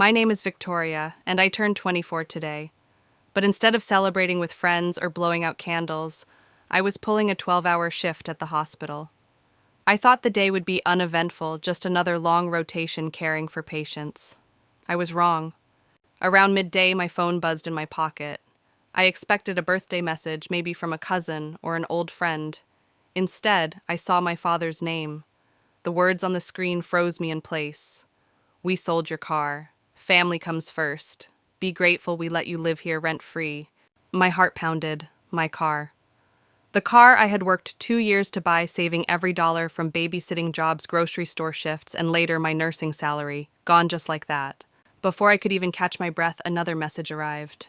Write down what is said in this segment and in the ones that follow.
My name is Victoria, and I turned 24 today. But instead of celebrating with friends or blowing out candles, I was pulling a 12-hour shift at the hospital. I thought the day would be uneventful, just another long rotation caring for patients. I was wrong. Around midday, my phone buzzed in my pocket. I expected a birthday message, maybe from a cousin or an old friend. Instead, I saw my father's name. The words on the screen froze me in place. "We sold your car. Family comes first. Be grateful we let you live here rent-free." My heart pounded. My car. The car I had worked 2 years to buy, saving every dollar from babysitting jobs, grocery store shifts, and later my nursing salary, gone just like that. Before I could even catch my breath, another message arrived.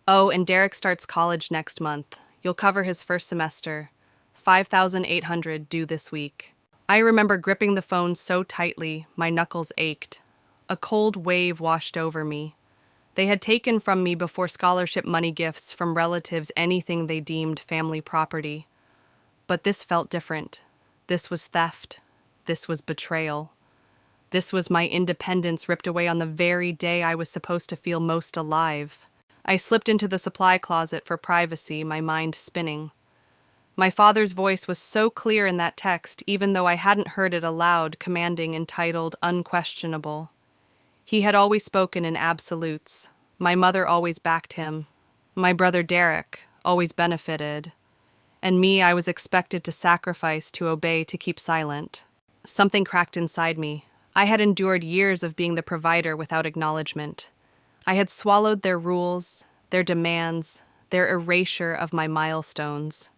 "Oh, and Derek starts college next month. You'll cover his first semester. 5,800 due this week." I remember gripping the phone so tightly, my knuckles ached. A cold wave washed over me. They had taken from me before scholarship money, gifts from relatives, anything they deemed family property. But this felt different. This was theft. This was betrayal. This was my independence ripped away on the very day I was supposed to feel most alive. I slipped into the supply closet for privacy, my mind spinning. My father's voice was so clear in that text, even though I hadn't heard it aloud, commanding, entitled, unquestionable. He had always spoken in absolutes. My mother always backed him. My brother Derek always benefited. And me, I was expected to sacrifice, to obey, to keep silent. Something cracked inside me. I had endured years of being the provider without acknowledgement. I had swallowed their rules, their demands, their erasure of my milestones.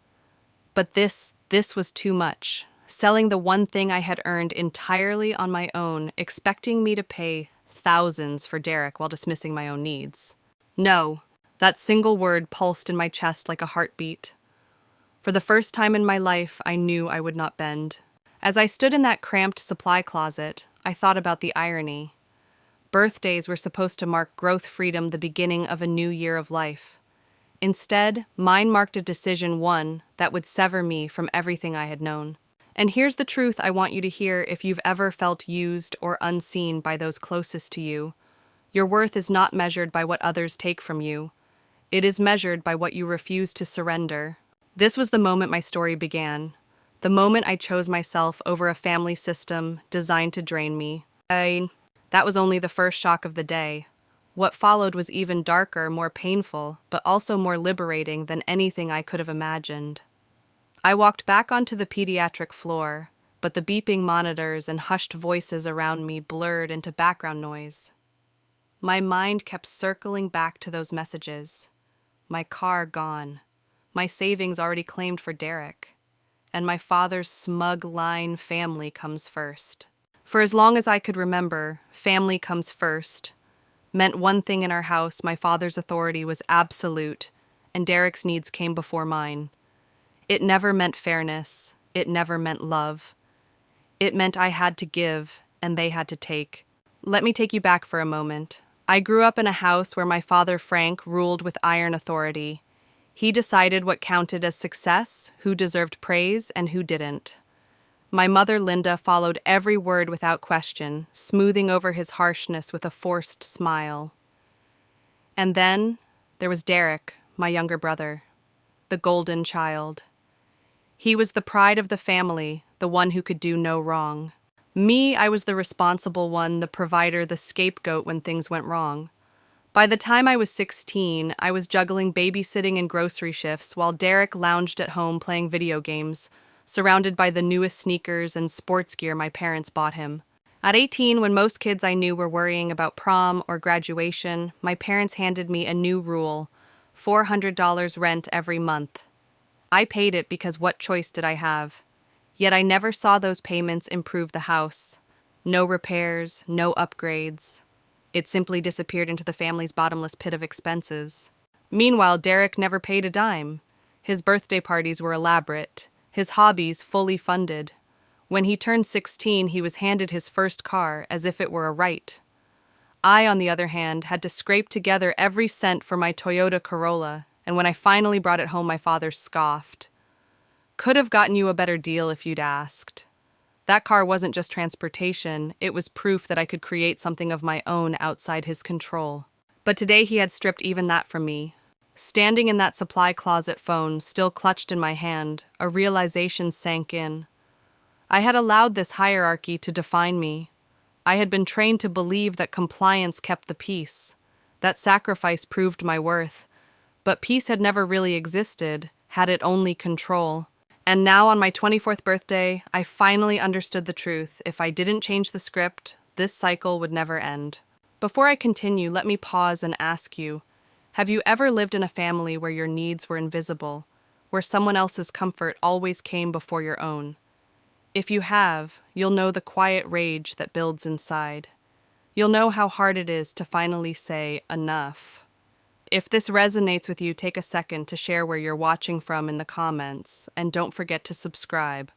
But this was too much. Selling the one thing I had earned entirely on my own, expecting me to pay thousands for Derek while dismissing my own needs. No, that single word pulsed in my chest like a heartbeat. For the first time in my life, I knew I would not bend. As I stood in that cramped supply closet, I thought about the irony. Birthdays were supposed to mark growth, freedom, the beginning of a new year of life. Instead, mine marked a decision, one that would sever me from everything I had known. And here's the truth I want you to hear if you've ever felt used or unseen by those closest to you. Your worth is not measured by what others take from you. It is measured by what you refuse to surrender. This was the moment my story began. The moment I chose myself over a family system designed to drain me. That was only the first shock of the day. What followed was even darker, more painful, but also more liberating than anything I could have imagined. I walked back onto the pediatric floor, but the beeping monitors and hushed voices around me blurred into background noise. My mind kept circling back to those messages. My car gone. My savings already claimed for Derek. And my father's smug line, "Family comes first." For as long as I could remember, family comes first meant one thing in our house: my father's authority was absolute, and Derek's needs came before mine. It never meant fairness. It never meant love. It meant I had to give, and they had to take. Let me take you back for a moment. I grew up in a house where my father, Frank, ruled with iron authority. He decided what counted as success, who deserved praise, and who didn't. My mother, Linda, followed every word without question, smoothing over his harshness with a forced smile. And then there was Derek, my younger brother, the golden child. He was the pride of the family, the one who could do no wrong. Me, I was the responsible one, the provider, the scapegoat when things went wrong. By the time I was 16, I was juggling babysitting and grocery shifts while Derek lounged at home playing video games, surrounded by the newest sneakers and sports gear my parents bought him. At 18, when most kids I knew were worrying about prom or graduation, my parents handed me a new rule: $400 rent every month. I paid it because what choice did I have? Yet I never saw those payments improve the house. No repairs, no upgrades. It simply disappeared into the family's bottomless pit of expenses. Meanwhile, Derek never paid a dime. His birthday parties were elaborate, his hobbies fully funded. When he turned 16, he was handed his first car as if it were a right. I, on the other hand, had to scrape together every cent for my Toyota Corolla, and when I finally brought it home, my father scoffed. "Could have gotten you a better deal if you'd asked." That car wasn't just transportation, it was proof that I could create something of my own outside his control. But today he had stripped even that from me. Standing in that supply closet, phone still clutched in my hand, a realization sank in. I had allowed this hierarchy to define me. I had been trained to believe that compliance kept the peace, that sacrifice proved my worth. But peace had never really existed, had it only control. And now on my 24th birthday, I finally understood the truth. If I didn't change the script, this cycle would never end. Before I continue, let me pause and ask you, have you ever lived in a family where your needs were invisible, where someone else's comfort always came before your own? If you have, you'll know the quiet rage that builds inside. You'll know how hard it is to finally say, enough. If this resonates with you, take a second to share where you're watching from in the comments, and don't forget to subscribe,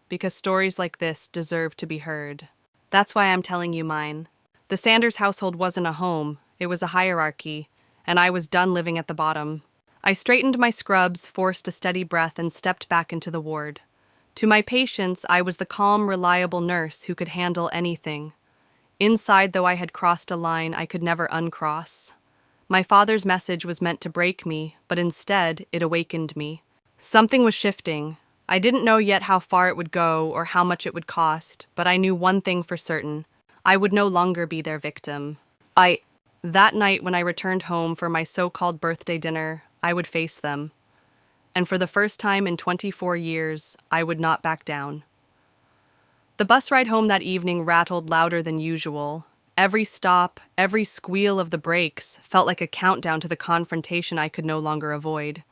because stories like this deserve to be heard. That's why I'm telling you mine. The Sanders household wasn't a home, it was a hierarchy, and I was done living at the bottom. I straightened my scrubs, forced a steady breath, and stepped back into the ward. To my patients, I was the calm, reliable nurse who could handle anything. Inside, though I had crossed a line I could never uncross. My father's message was meant to break me, but instead, it awakened me. Something was shifting. I didn't know yet how far it would go or how much it would cost, but I knew one thing for certain. I would no longer be their victim. That night when I returned home for my so-called birthday dinner, I would face them. And for the first time in 24 years, I would not back down. The bus ride home that evening rattled louder than usual. Every stop, every squeal of the brakes felt like a countdown to the confrontation I could no longer avoid.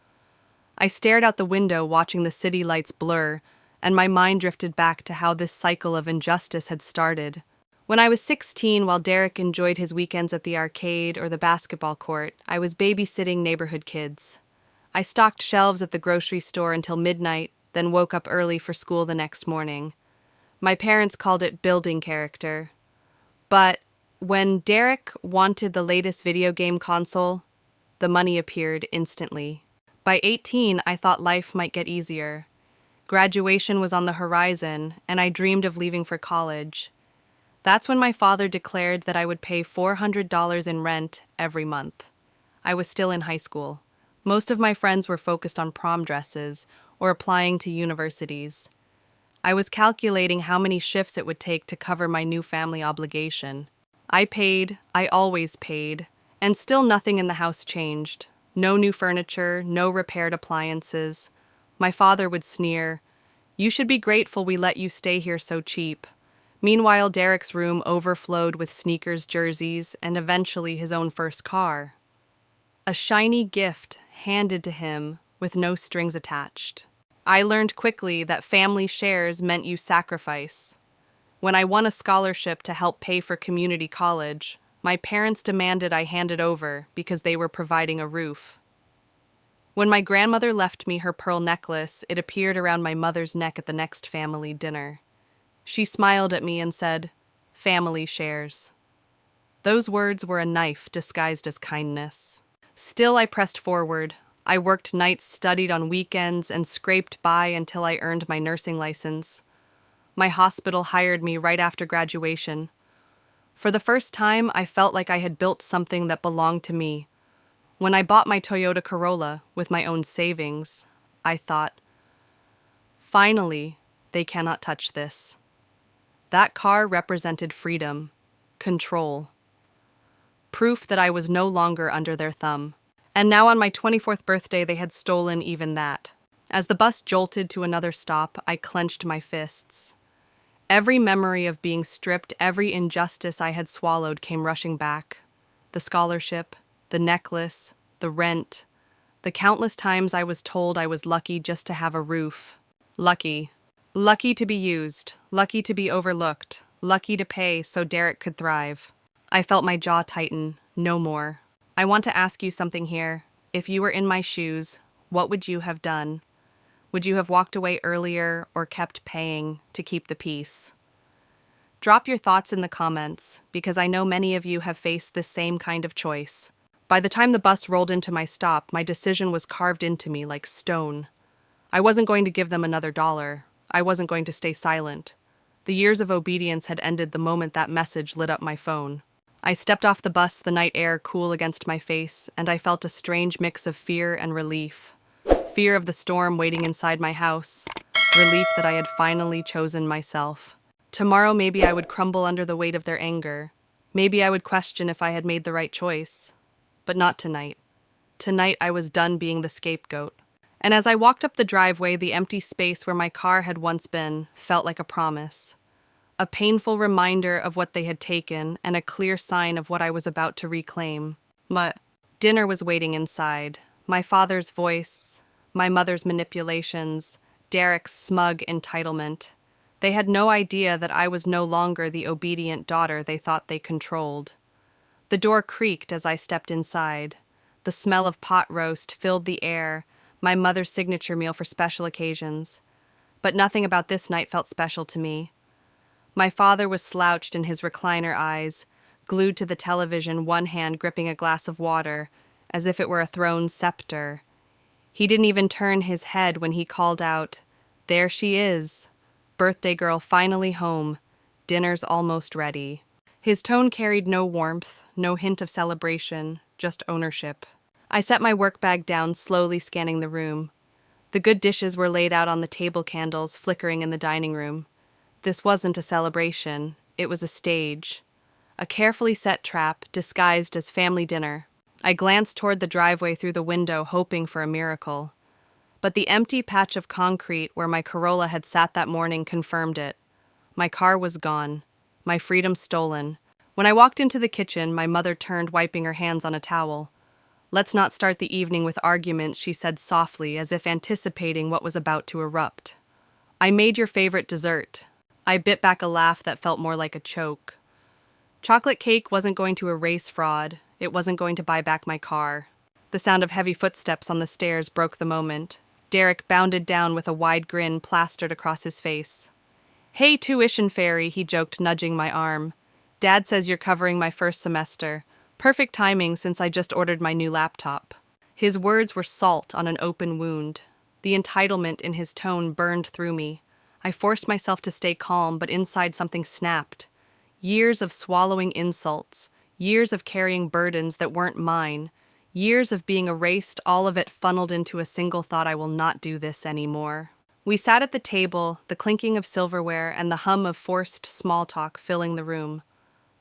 I stared out the window watching the city lights blur, and my mind drifted back to how this cycle of injustice had started. When I was 16, while Derek enjoyed his weekends at the arcade or the basketball court, I was babysitting neighborhood kids. I stocked shelves at the grocery store until midnight, then woke up early for school the next morning. My parents called it building character. But when Derek wanted the latest video game console, the money appeared instantly. By 18, I thought life might get easier. Graduation was on the horizon, and I dreamed of leaving for college. That's when my father declared that I would pay $400 in rent every month. I was still in high school. Most of my friends were focused on prom dresses or applying to universities. I was calculating how many shifts it would take to cover my new family obligation. I always paid, and still nothing in the house changed. No new furniture, no repaired appliances. My father would sneer, "You should be grateful we let you stay here so cheap." Meanwhile, Derek's room overflowed with sneakers, jerseys, and eventually his own first car. A shiny gift handed to him with no strings attached. I learned quickly that family shares meant you sacrifice. When I won a scholarship to help pay for community college, my parents demanded I hand it over because they were providing a roof. When my grandmother left me her pearl necklace, it appeared around my mother's neck at the next family dinner. She smiled at me and said, "Family shares." Those words were a knife disguised as kindness. Still, I pressed forward. I worked nights, studied on weekends, and scraped by until I earned my nursing license. My hospital hired me right after graduation. For the first time, I felt like I had built something that belonged to me. When I bought my Toyota Corolla with my own savings, I thought, finally, they cannot touch this. That car represented freedom, control, proof that I was no longer under their thumb. And now on my 24th birthday, they had stolen even that. As the bus jolted to another stop, I clenched my fists. Every memory of being stripped, every injustice I had swallowed came rushing back. The scholarship, the necklace, the rent, the countless times I was told I was lucky just to have a roof. Lucky. Lucky to be used, lucky to be overlooked, lucky to pay so Derek could thrive. I felt my jaw tighten, no more. I want to ask you something here. If you were in my shoes, what would you have done? Would you have walked away earlier or kept paying to keep the peace? Drop your thoughts in the comments, because I know many of you have faced this same kind of choice. By the time the bus rolled into my stop, my decision was carved into me like stone. I wasn't going to give them another dollar. I wasn't going to stay silent. The years of obedience had ended the moment that message lit up my phone. I stepped off the bus, the night air cool against my face, and I felt a strange mix of fear and relief. Fear of the storm waiting inside my house, relief that I had finally chosen myself. Tomorrow maybe I would crumble under the weight of their anger. Maybe I would question if I had made the right choice. But not tonight. Tonight I was done being the scapegoat. And as I walked up the driveway, the empty space where my car had once been felt like a promise. A painful reminder of what they had taken and a clear sign of what I was about to reclaim. But dinner was waiting inside. My father's voice, my mother's manipulations, Derek's smug entitlement. They had no idea that I was no longer the obedient daughter they thought they controlled. The door creaked as I stepped inside. The smell of pot roast filled the air, my mother's signature meal for special occasions. But nothing about this night felt special to me. My father was slouched in his recliner eyes, glued to the television, one hand gripping a glass of water, as if it were a throne's scepter. He didn't even turn his head when he called out, "There she is. Birthday girl finally home. Dinner's almost ready." His tone carried no warmth, no hint of celebration, just ownership. I set my work bag down, slowly scanning the room. The good dishes were laid out on the table, candles flickering in the dining room. This wasn't a celebration, it was a stage. A carefully set trap, disguised as family dinner. I glanced toward the driveway through the window, hoping for a miracle. But the empty patch of concrete where my Corolla had sat that morning confirmed it. My car was gone, my freedom stolen. When I walked into the kitchen, my mother turned, wiping her hands on a towel. "Let's not start the evening with arguments," she said softly, as if anticipating what was about to erupt. "I made your favorite dessert." I bit back a laugh that felt more like a choke. Chocolate cake wasn't going to erase fraud. It wasn't going to buy back my car. The sound of heavy footsteps on the stairs broke the moment. Derek bounded down with a wide grin plastered across his face. "Hey, tuition fairy," he joked, nudging my arm. "Dad says you're covering my first semester. Perfect timing since I just ordered my new laptop." His words were salt on an open wound. The entitlement in his tone burned through me. I forced myself to stay calm, but inside something snapped. Years of swallowing insults, years of carrying burdens that weren't mine, years of being erased, all of it funneled into a single thought: I will not do this anymore. We sat at the table, the clinking of silverware and the hum of forced small talk filling the room.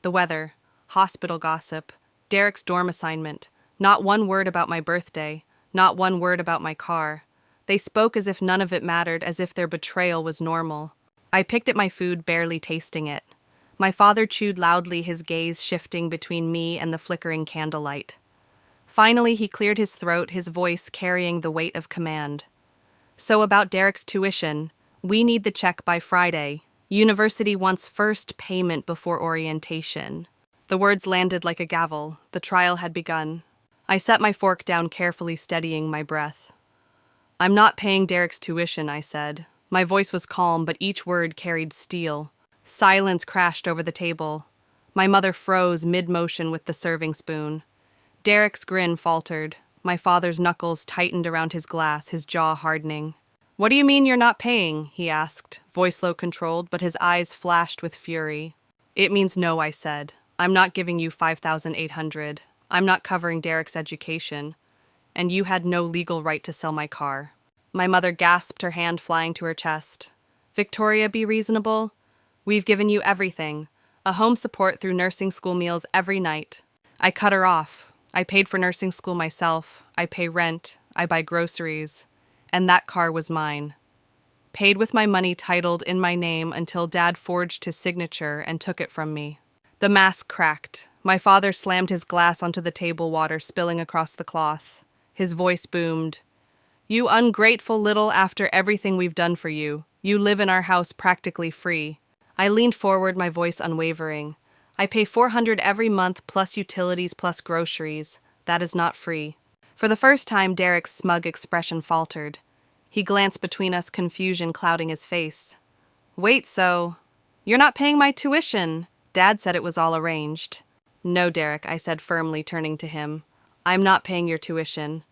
The weather, hospital gossip, Derek's dorm assignment, not one word about my birthday, not one word about my car. They spoke as if none of it mattered, as if their betrayal was normal. I picked at my food, barely tasting it. My father chewed loudly, his gaze shifting between me and the flickering candlelight. Finally, he cleared his throat, his voice carrying the weight of command. "So about Derek's tuition, we need the check by Friday. University wants first payment before orientation." The words landed like a gavel. The trial had begun. I set my fork down carefully, steadying my breath. "I'm not paying Derek's tuition," I said. My voice was calm, but each word carried steel. Silence crashed over the table. My mother froze mid-motion with the serving spoon. Derek's grin faltered. My father's knuckles tightened around his glass, his jaw hardening. "What do you mean you're not paying?" he asked, voice low controlled, but his eyes flashed with fury. "It means no," I said. "I'm not giving you $5,800. I'm not covering Derek's education. And you had no legal right to sell my car." My mother gasped, her hand flying to her chest. "Victoria, be reasonable. We've given you everything. A home support through nursing school meals every night." I cut her off. "I paid for nursing school myself. I pay rent. I buy groceries. And that car was mine. Paid with my money titled in my name until Dad forged his signature and took it from me." The mask cracked. My father slammed his glass onto the table, water spilling across the cloth. His voice boomed. "You ungrateful little, after everything we've done for you. You live in our house practically free." I leaned forward, my voice unwavering. "I pay $400 every month, plus utilities, plus groceries. That is not free." For the first time, Derek's smug expression faltered. He glanced between us, confusion clouding his face. "Wait, so you're not paying my tuition? Dad said it was all arranged." "No, Derek," I said firmly, turning to him. "I'm not paying your tuition.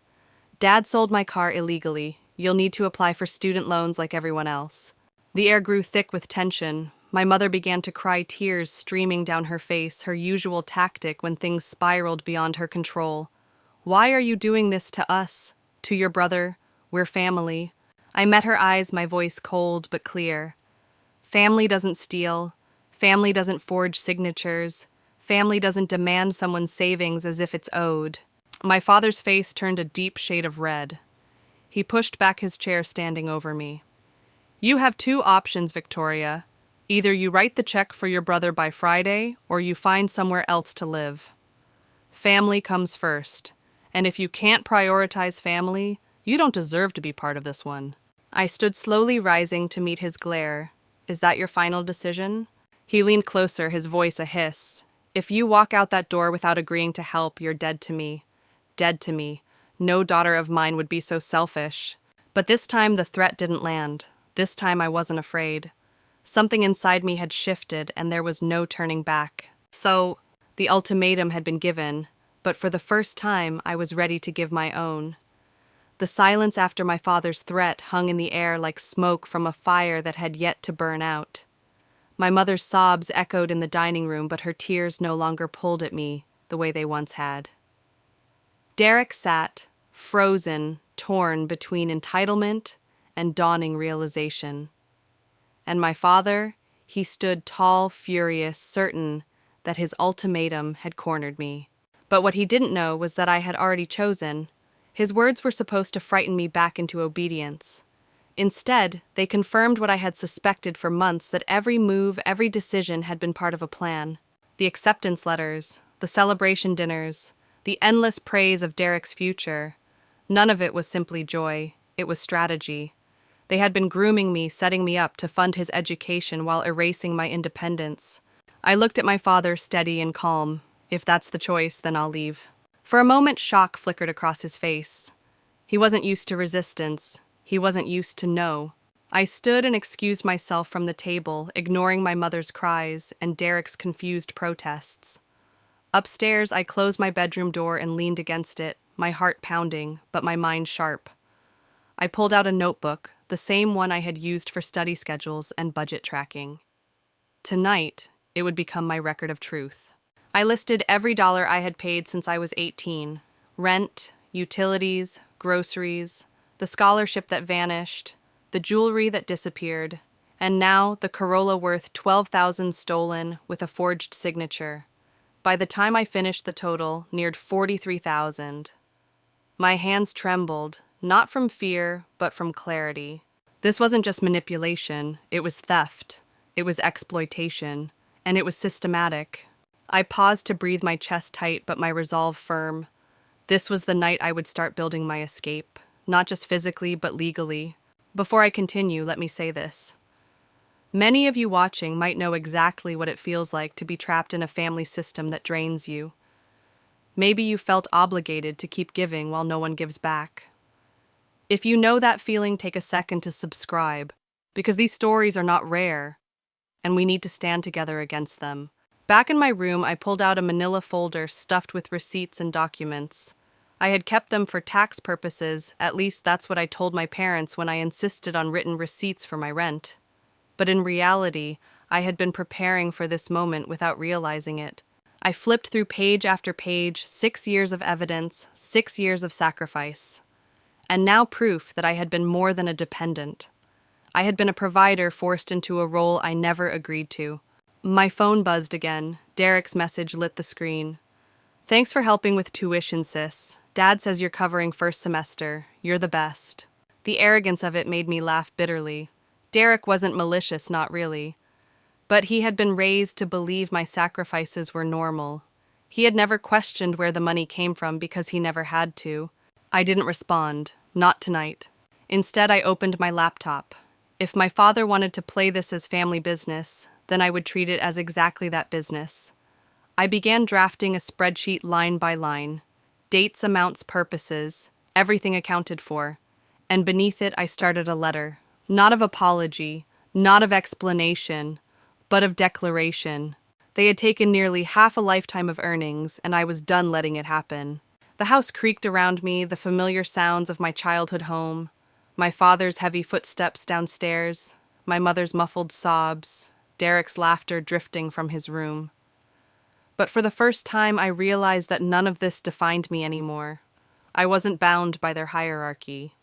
Dad sold my car illegally. You'll need to apply for student loans like everyone else." The air grew thick with tension. My mother began to cry, tears streaming down her face, her usual tactic when things spiraled beyond her control. "Why are you doing this to us? To your brother? We're family." I met her eyes, my voice cold but clear. Family doesn't steal. Family doesn't forge signatures. Family doesn't demand someone's savings as if it's owed. My father's face turned a deep shade of red. He pushed back his chair, standing over me. "You have two options, Victoria. Either you write the check for your brother by Friday, or you find somewhere else to live. Family comes first, and if you can't prioritize family, you don't deserve to be part of this one." I stood slowly, rising to meet his glare. "Is that your final decision?" He leaned closer, his voice a hiss. "If you walk out that door without agreeing to help, you're dead to me. Dead to me. No daughter of mine would be so selfish." But this time the threat didn't land. This time I wasn't afraid. Something inside me had shifted, and there was no turning back. So, the ultimatum had been given, but for the first time I was ready to give my own. The silence after my father's threat hung in the air like smoke from a fire that had yet to burn out. My mother's sobs echoed in the dining room, but her tears no longer pulled at me the way they once had. Derek sat, frozen, torn between entitlement and dawning realization. And my father, he stood tall, furious, certain that his ultimatum had cornered me. But what he didn't know was that I had already chosen. His words were supposed to frighten me back into obedience. Instead, they confirmed what I had suspected for months, that every move, every decision had been part of a plan. The acceptance letters, the celebration dinners, the endless praise of Derek's future. None of it was simply joy, it was strategy. They had been grooming me, setting me up to fund his education while erasing my independence. I looked at my father, steady and calm. "If that's the choice, then I'll leave." For a moment, shock flickered across his face. He wasn't used to resistance. He wasn't used to no. I stood and excused myself from the table, ignoring my mother's cries and Derek's confused protests. Upstairs, I closed my bedroom door and leaned against it, my heart pounding, but my mind sharp. I pulled out a notebook, the same one I had used for study schedules and budget tracking. Tonight, it would become my record of truth. I listed every dollar I had paid since I was 18. Rent, utilities, groceries, the scholarship that vanished, the jewelry that disappeared, and now the Corolla worth $12,000 stolen with a forged signature. By the time I finished, the total neared $43,000. My hands trembled, not from fear, but from clarity. This wasn't just manipulation, it was theft, it was exploitation, and it was systematic. I paused to breathe, my chest tight, but my resolve firm. This was the night I would start building my escape, not just physically, but legally. Before I continue, let me say this. Many of you watching might know exactly what it feels like to be trapped in a family system that drains you. Maybe you felt obligated to keep giving while no one gives back. If you know that feeling, take a second to subscribe, because these stories are not rare, and we need to stand together against them. Back in my room, I pulled out a manila folder stuffed with receipts and documents. I had kept them for tax purposes, at least that's what I told my parents when I insisted on written receipts for my rent. But in reality, I had been preparing for this moment without realizing it. I flipped through page after page, 6 years of evidence, 6 years of sacrifice. And now proof that I had been more than a dependent. I had been a provider forced into a role I never agreed to. My phone buzzed again. Derek's message lit the screen. "Thanks for helping with tuition, sis. Dad says you're covering first semester. You're the best." The arrogance of it made me laugh bitterly. Derek wasn't malicious, not really. But he had been raised to believe my sacrifices were normal. He had never questioned where the money came from because he never had to. I didn't respond. Not tonight. Instead, I opened my laptop. If my father wanted to play this as family business, then I would treat it as exactly that business. I began drafting a spreadsheet line by line. Dates, amounts, purposes, everything accounted for. And beneath it, I started a letter. Not of apology, not of explanation, but of declaration. They had taken nearly half a lifetime of earnings, and I was done letting it happen. The house creaked around me, the familiar sounds of my childhood home, my father's heavy footsteps downstairs, my mother's muffled sobs, Derek's laughter drifting from his room. But for the first time, I realized that none of this defined me anymore. I wasn't bound by their hierarchy.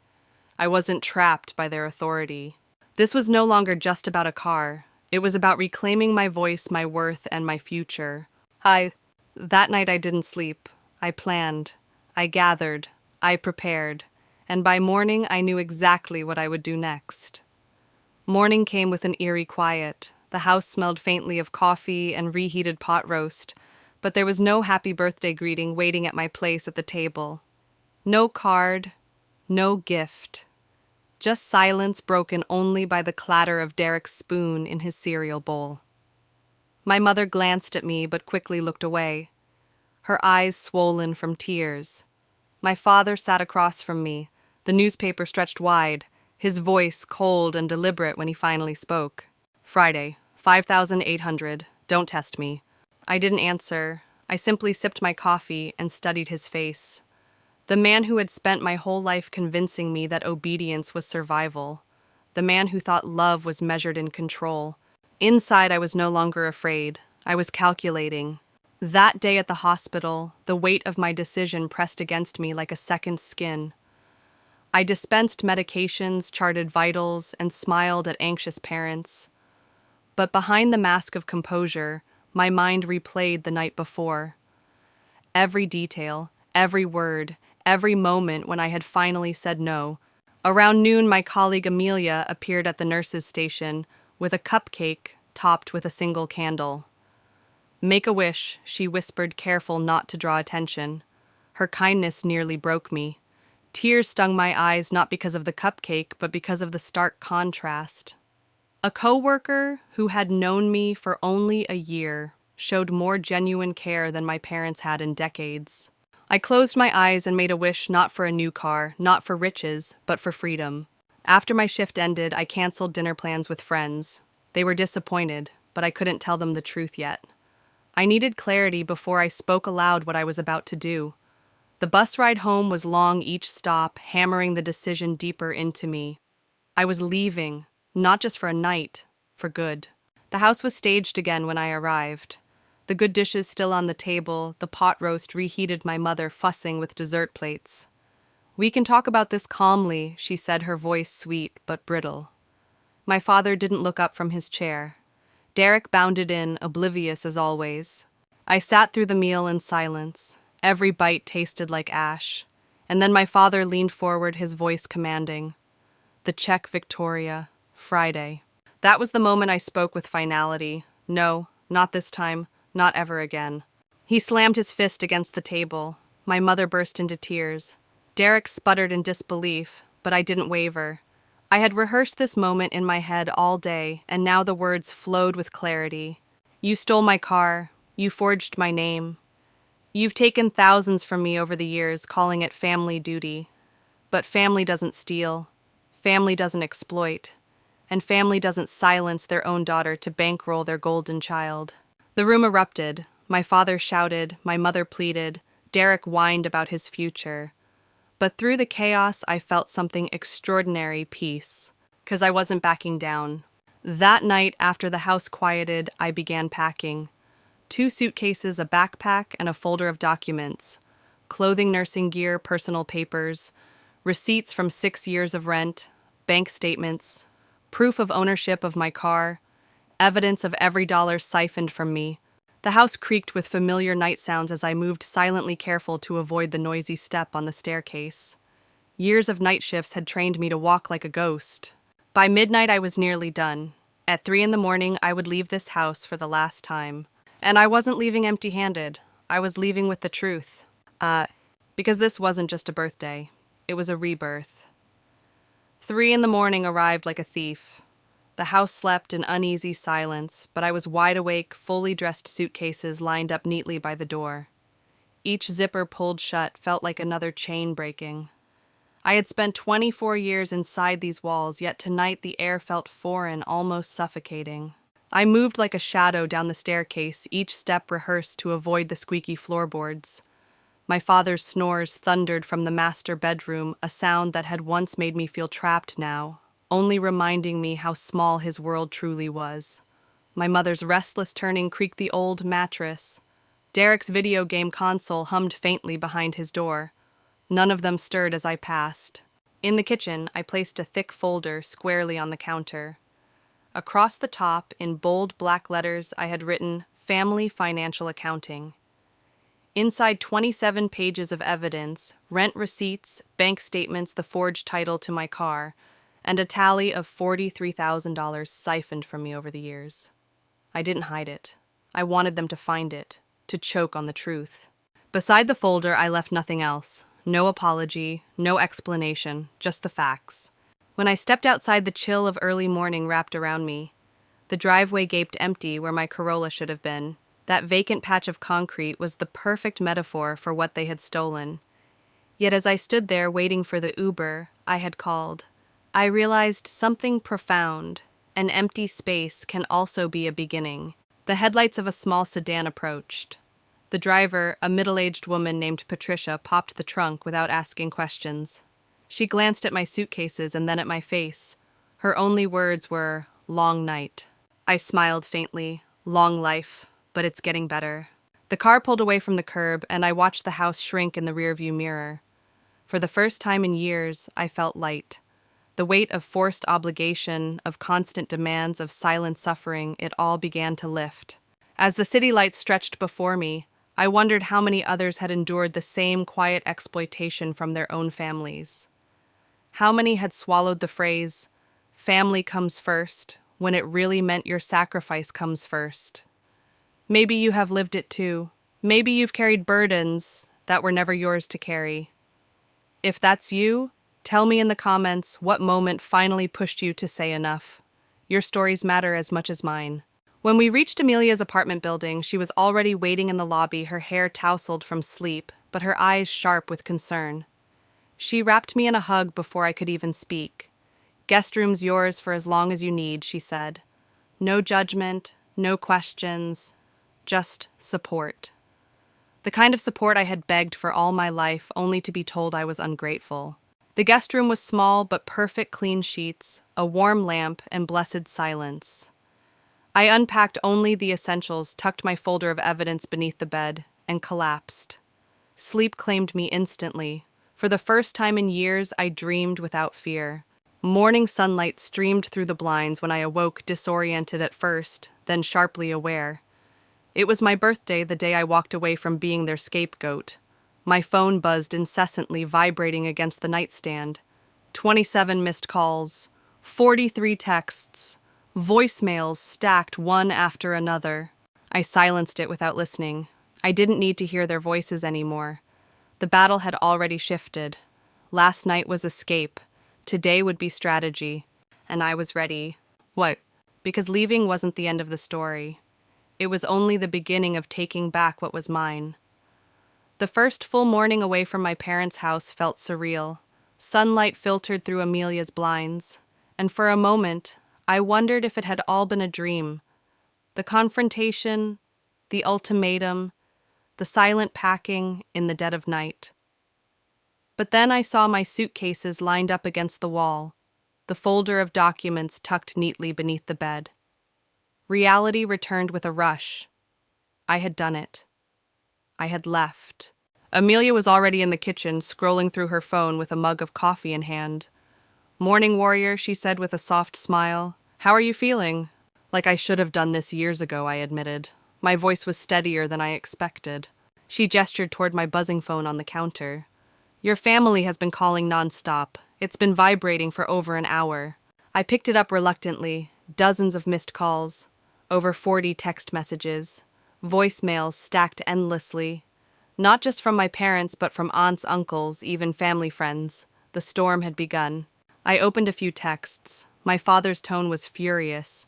I wasn't trapped by their authority. This was no longer just about a car. It was about reclaiming my voice, my worth, and my future. That night I didn't sleep. I planned. I gathered. I prepared. And by morning I knew exactly what I would do next. Morning came with an eerie quiet. The house smelled faintly of coffee and reheated pot roast, but there was no happy birthday greeting waiting at my place at the table. No card, no gift. Just silence broken only by the clatter of Derek's spoon in his cereal bowl. My mother glanced at me but quickly looked away, her eyes swollen from tears. My father sat across from me, the newspaper stretched wide, his voice cold and deliberate when he finally spoke. Friday, 5,800. Don't test me. I didn't answer. I simply sipped my coffee and studied his face. The man who had spent my whole life convincing me that obedience was survival. The man who thought love was measured in control. Inside, I was no longer afraid. I was calculating. That day at the hospital, the weight of my decision pressed against me like a second skin. I dispensed medications, charted vitals, and smiled at anxious parents. But behind the mask of composure, my mind replayed the night before. Every detail, every word, every moment when I had finally said no. Around noon, my colleague Amelia appeared at the nurse's station with a cupcake topped with a single candle. "Make a wish," she whispered, careful not to draw attention. Her kindness nearly broke me. Tears stung my eyes not because of the cupcake, but because of the stark contrast. A coworker who had known me for only a year showed more genuine care than my parents had in decades. I closed my eyes and made a wish not for a new car, not for riches, but for freedom. After my shift ended, I canceled dinner plans with friends. They were disappointed, but I couldn't tell them the truth yet. I needed clarity before I spoke aloud what I was about to do. The bus ride home was long, each stop hammering the decision deeper into me. I was leaving, not just for a night, for good. The house was staged again when I arrived. The good dishes still on the table, the pot roast reheated, my mother fussing with dessert plates. "We can talk about this calmly," she said, her voice sweet but brittle. My father didn't look up from his chair. Derek bounded in, oblivious as always. I sat through the meal in silence. Every bite tasted like ash. And then my father leaned forward, his voice commanding. "The check, Victoria. Friday." That was the moment I spoke with finality. No, not this time, not ever again. He slammed his fist against the table. My mother burst into tears. Derek sputtered in disbelief, but I didn't waver. I had rehearsed this moment in my head all day, and now the words flowed with clarity. "You stole my car. You forged my name. You've taken thousands from me over the years, calling it family duty. But family doesn't steal. Family doesn't exploit. And family doesn't silence their own daughter to bankroll their golden child." The room erupted. My father shouted, my mother pleaded, Derek whined about his future. But through the chaos, I felt something extraordinary: peace. 'Cause I wasn't backing down. That night, after the house quieted, I began packing. 2 suitcases, a backpack, and a folder of documents. Clothing, nursing gear, personal papers, receipts from 6 years of rent, bank statements, proof of ownership of my car, evidence of every dollar siphoned from me. The house creaked with familiar night sounds as I moved silently, careful to avoid the noisy step on the staircase. Years of night shifts had trained me to walk like a ghost. By midnight, I was nearly done. At 3 in the morning, I would leave this house for the last time. And I wasn't leaving empty-handed. I was leaving with the truth. Because this wasn't just a birthday. It was a rebirth. 3 in the morning arrived like a thief. The house slept in uneasy silence, but I was wide awake, fully dressed, suitcases lined up neatly by the door. Each zipper pulled shut felt like another chain breaking. I had spent 24 years inside these walls, yet tonight the air felt foreign, almost suffocating. I moved like a shadow down the staircase, each step rehearsed to avoid the squeaky floorboards. My father's snores thundered from the master bedroom, a sound that had once made me feel trapped now, only reminding me how small his world truly was. My mother's restless turning creaked the old mattress. Derek's video game console hummed faintly behind his door. None of them stirred as I passed. In the kitchen, I placed a thick folder squarely on the counter. Across the top, in bold black letters, I had written, Family Financial Accounting. Inside 27 pages of evidence, rent receipts, bank statements, the forged title to my car, and a tally of $43,000 siphoned from me over the years. I didn't hide it. I wanted them to find it, to choke on the truth. Beside the folder, I left nothing else. No apology, no explanation, just the facts. When I stepped outside, the chill of early morning wrapped around me. The driveway gaped empty where my Corolla should have been. That vacant patch of concrete was the perfect metaphor for what they had stolen. Yet as I stood there waiting for the Uber I had called, I realized something profound. An empty space can also be a beginning. The headlights of a small sedan approached. The driver, a middle-aged woman named Patricia, popped the trunk without asking questions. She glanced at my suitcases and then at my face. Her only words were, "Long night." I smiled faintly. Long life, but it's getting better. The car pulled away from the curb, and I watched the house shrink in the rearview mirror. For the first time in years, I felt light. The weight of forced obligation, of constant demands, of silent suffering, it all began to lift. As the city lights stretched before me, I wondered how many others had endured the same quiet exploitation from their own families. How many had swallowed the phrase, "family comes first," when it really meant your sacrifice comes first. Maybe you have lived it too. Maybe you've carried burdens that were never yours to carry. If that's you, tell me in the comments what moment finally pushed you to say enough. Your stories matter as much as mine. When we reached Amelia's apartment building, she was already waiting in the lobby, her hair tousled from sleep, but her eyes sharp with concern. She wrapped me in a hug before I could even speak. "Guest room's yours for as long as you need," she said. "No judgment, no questions, just support." The kind of support I had begged for all my life, only to be told I was ungrateful. The guest room was small but perfect, clean sheets, a warm lamp, and blessed silence. I unpacked only the essentials, tucked my folder of evidence beneath the bed, and collapsed. Sleep claimed me instantly. For the first time in years, I dreamed without fear. Morning sunlight streamed through the blinds when I awoke, disoriented at first, then sharply aware. It was my birthday, the day I walked away from being their scapegoat. My phone buzzed incessantly, vibrating against the nightstand. 27 missed calls, 43 texts, voicemails stacked one after another. I silenced it without listening. I didn't need to hear their voices anymore. The battle had already shifted. Last night was escape. Today would be strategy. And I was ready. What? Because leaving wasn't the end of the story. It was only the beginning of taking back what was mine. The first full morning away from my parents' house felt surreal. Sunlight filtered through Amelia's blinds, and for a moment, I wondered if it had all been a dream. The confrontation, the ultimatum, the silent packing in the dead of night. But then I saw my suitcases lined up against the wall, the folder of documents tucked neatly beneath the bed. Reality returned with a rush. I had done it. I had left. Amelia was already in the kitchen, scrolling through her phone with a mug of coffee in hand. "Morning, warrior," she said with a soft smile. "How are you feeling?" Like I should have done this years ago, I admitted. My voice was steadier than I expected. She gestured toward my buzzing phone on the counter. "Your family has been calling nonstop. It's been vibrating for over an hour." I picked it up reluctantly. Dozens of missed calls. Over 40 text messages. Voicemails stacked endlessly. Not just from my parents, but from aunts, uncles, even family friends. The storm had begun. I opened a few texts. My father's tone was furious.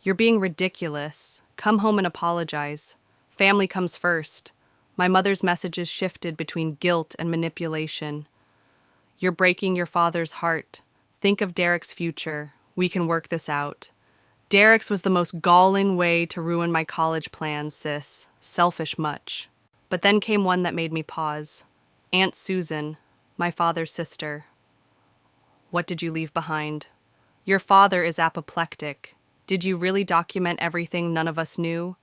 "You're being ridiculous. Come home and apologize. Family comes first." My mother's messages shifted between guilt and manipulation. "You're breaking your father's heart. Think of Derek's future. We can work this out." Derek's was the most galling way to ruin my college plans, sis. Selfish much. But then came one that made me pause. Aunt Susan, my father's sister. "What did you leave behind?" "Your father is apoplectic. Did you really document everything none of us knew?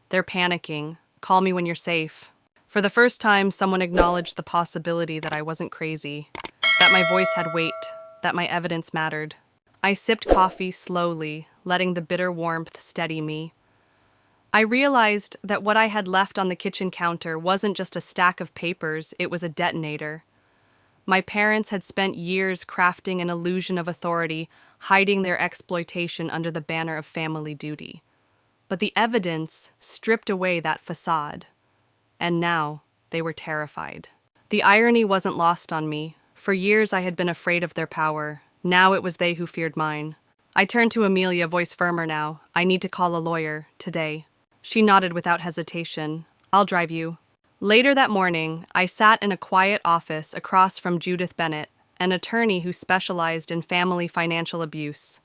They're panicking. Call me when you're safe. For the first time, someone acknowledged the possibility that I wasn't crazy, that my voice had weight, that my evidence mattered. I sipped coffee slowly, letting the bitter warmth steady me. I realized that what I had left on the kitchen counter wasn't just a stack of papers, it was a detonator. My parents had spent years crafting an illusion of authority, hiding their exploitation under the banner of family duty. But the evidence stripped away that facade. And now they were terrified. The irony wasn't lost on me. For years I had been afraid of their power. Now it was they who feared mine. I turned to Amelia, voice firmer now. I need to call a lawyer, today. She nodded without hesitation. I'll drive you. Later that morning, I sat in a quiet office across from Judith Bennett, an attorney who specialized in family financial abuse.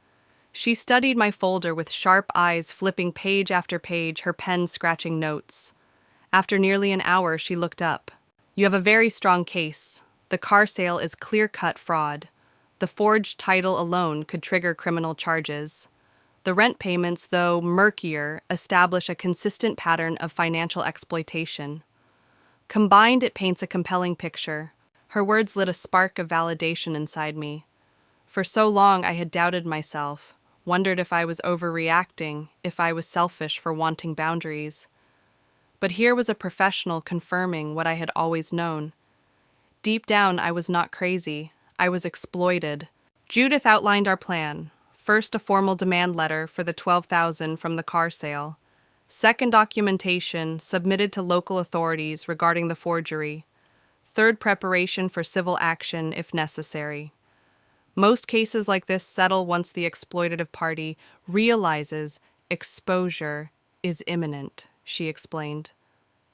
She studied my folder with sharp eyes, flipping page after page, her pen scratching notes. After nearly an hour, she looked up. You have a very strong case. The car sale is clear-cut fraud. The forged title alone could trigger criminal charges. The rent payments, though murkier, establish a consistent pattern of financial exploitation. Combined, it paints a compelling picture. Her words lit a spark of validation inside me. For so long, I had doubted myself, wondered if I was overreacting, if I was selfish for wanting boundaries. But here was a professional confirming what I had always known. Deep down, I was not crazy. I was exploited. Judith outlined our plan. First, a formal demand letter for the $12,000 from the car sale. Second, documentation submitted to local authorities regarding the forgery. Third, preparation for civil action if necessary. Most cases like this settle once the exploitative party realizes exposure is imminent, she explained.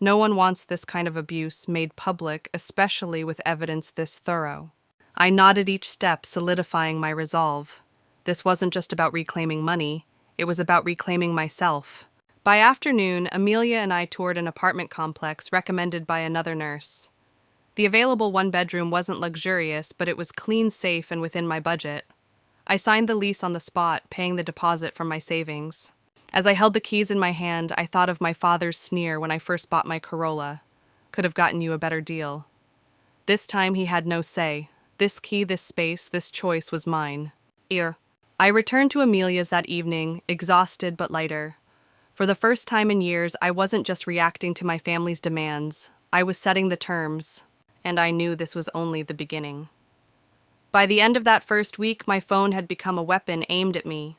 No one wants this kind of abuse made public, especially with evidence this thorough. I nodded each step, solidifying my resolve. This wasn't just about reclaiming money, it was about reclaiming myself. By afternoon, Amelia and I toured an apartment complex recommended by another nurse. The available one-bedroom wasn't luxurious, but it was clean, safe, and within my budget. I signed the lease on the spot, paying the deposit from my savings. As I held the keys in my hand, I thought of my father's sneer when I first bought my Corolla. Could have gotten you a better deal. This time he had no say. This key, this space, this choice was mine. I returned to Amelia's that evening, exhausted but lighter. For the first time in years, I wasn't just reacting to my family's demands. I was setting the terms, and I knew this was only the beginning. By the end of that first week, my phone had become a weapon aimed at me.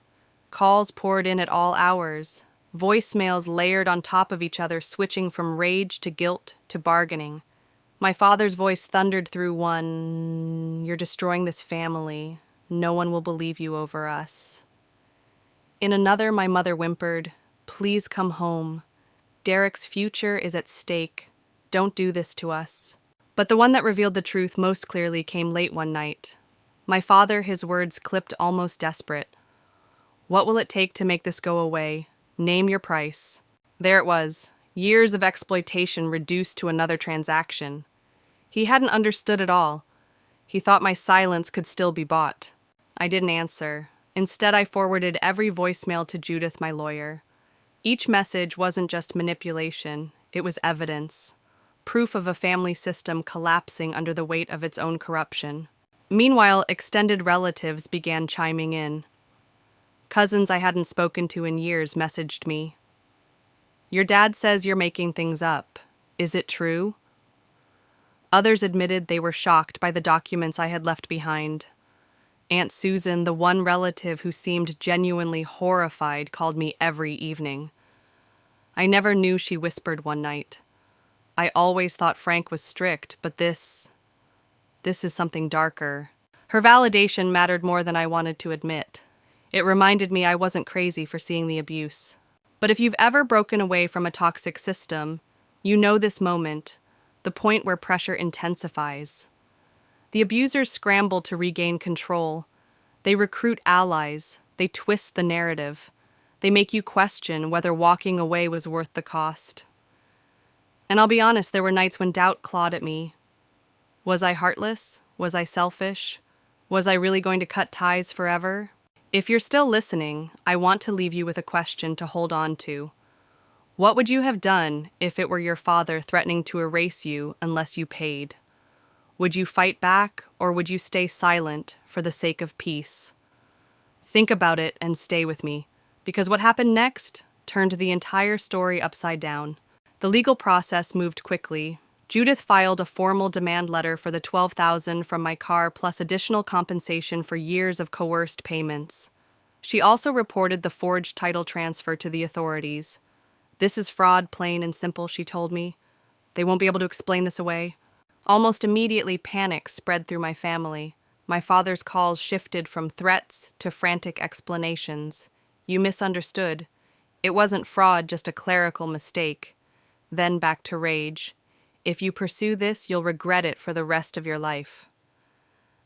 Calls poured in at all hours, voicemails layered on top of each other, switching from rage to guilt to bargaining. My father's voice thundered through one, "You're destroying this family. No one will believe you over us." In another, my mother whimpered, "Please come home. Derek's future is at stake. Don't do this to us." But the one that revealed the truth most clearly came late one night. My father, his words clipped almost desperate. "What will it take to make this go away? Name your price." There it was, years of exploitation reduced to another transaction. He hadn't understood it all. He thought my silence could still be bought. I didn't answer. Instead, I forwarded every voicemail to Judith, my lawyer. Each message wasn't just manipulation, it was evidence. Proof of a family system collapsing under the weight of its own corruption. Meanwhile, extended relatives began chiming in. Cousins I hadn't spoken to in years messaged me. "Your dad says you're making things up. Is it true?" Others admitted they were shocked by the documents I had left behind. Aunt Susan, the one relative who seemed genuinely horrified, called me every evening. I never knew, she whispered one night. "I always thought Frank was strict, but this is something darker." Her validation mattered more than I wanted to admit. It reminded me I wasn't crazy for seeing the abuse. But if you've ever broken away from a toxic system, you know this moment, the point where pressure intensifies. The abusers scramble to regain control. They recruit allies. They twist the narrative. They make you question whether walking away was worth the cost. And I'll be honest, there were nights when doubt clawed at me. Was I heartless? Was I selfish? Was I really going to cut ties forever? If you're still listening, I want to leave you with a question to hold on to. What would you have done if it were your father threatening to erase you unless you paid? Would you fight back, or would you stay silent for the sake of peace? Think about it and stay with me, because what happened next turned the entire story upside down. The legal process moved quickly. Judith filed a formal demand letter for the $12,000 from my car plus additional compensation for years of coerced payments. She also reported the forged title transfer to the authorities. This is fraud, plain and simple, she told me. They won't be able to explain this away. Almost immediately, panic spread through my family. My father's calls shifted from threats to frantic explanations. You misunderstood. It wasn't fraud, just a clerical mistake. Then back to rage. If you pursue this, you'll regret it for the rest of your life.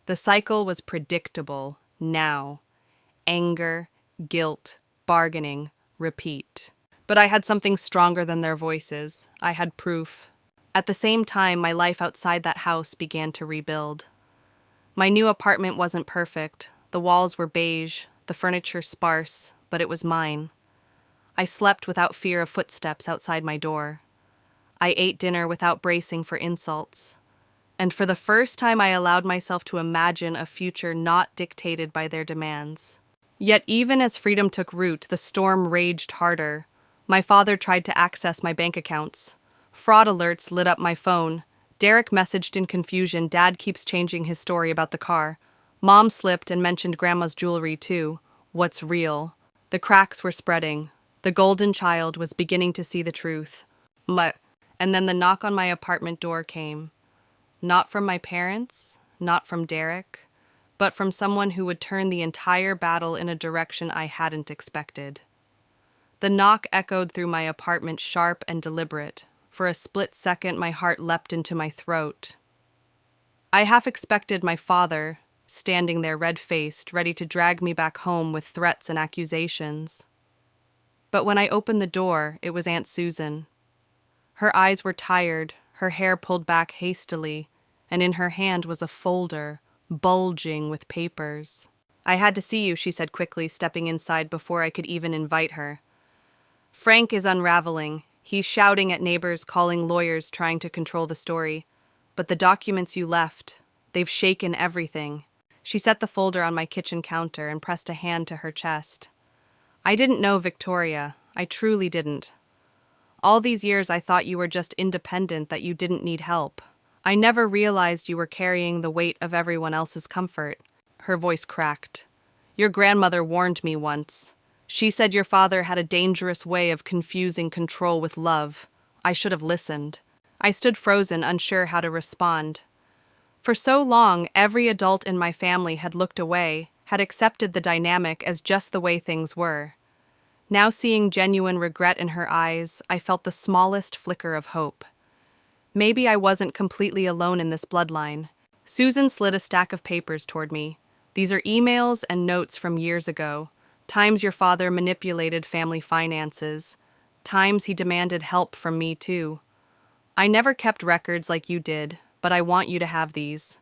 The cycle was predictable, now. Anger, guilt, bargaining, repeat. But I had something stronger than their voices. I had proof. At the same time, my life outside that house began to rebuild. My new apartment wasn't perfect. The walls were beige, the furniture sparse, but it was mine. I slept without fear of footsteps outside my door. I ate dinner without bracing for insults. And for the first time, I allowed myself to imagine a future not dictated by their demands. Yet even as freedom took root, the storm raged harder. My father tried to access my bank accounts. Fraud alerts lit up my phone. Derek messaged in confusion, Dad keeps changing his story about the car. Mom slipped and mentioned Grandma's jewelry too. What's real? The cracks were spreading. The golden child was beginning to see the truth. And then the knock on my apartment door came. Not from my parents, not from Derek, but from someone who would turn the entire battle in a direction I hadn't expected. The knock echoed through my apartment, sharp and deliberate. For a split second, my heart leapt into my throat. I half expected my father, standing there red-faced, ready to drag me back home with threats and accusations. But when I opened the door, it was Aunt Susan. Her eyes were tired, her hair pulled back hastily, and in her hand was a folder, bulging with papers. I had to see you, she said quickly, stepping inside before I could even invite her. Frank is unraveling. He's shouting at neighbors, calling lawyers, trying to control the story. But the documents you left, they've shaken everything. She set the folder on my kitchen counter and pressed a hand to her chest. I didn't know Victoria. I truly didn't. All these years I thought you were just independent, that you didn't need help. I never realized you were carrying the weight of everyone else's comfort. Her voice cracked. Your grandmother warned me once. She said your father had a dangerous way of confusing control with love. I should have listened. I stood frozen, unsure how to respond. For so long, every adult in my family had looked away, had accepted the dynamic as just the way things were. Now seeing genuine regret in her eyes, I felt the smallest flicker of hope. Maybe I wasn't completely alone in this bloodline. Susan slid a stack of papers toward me. These are emails and notes from years ago. Times your father manipulated family finances. Times he demanded help from me too. I never kept records like you did, but I want you to have these.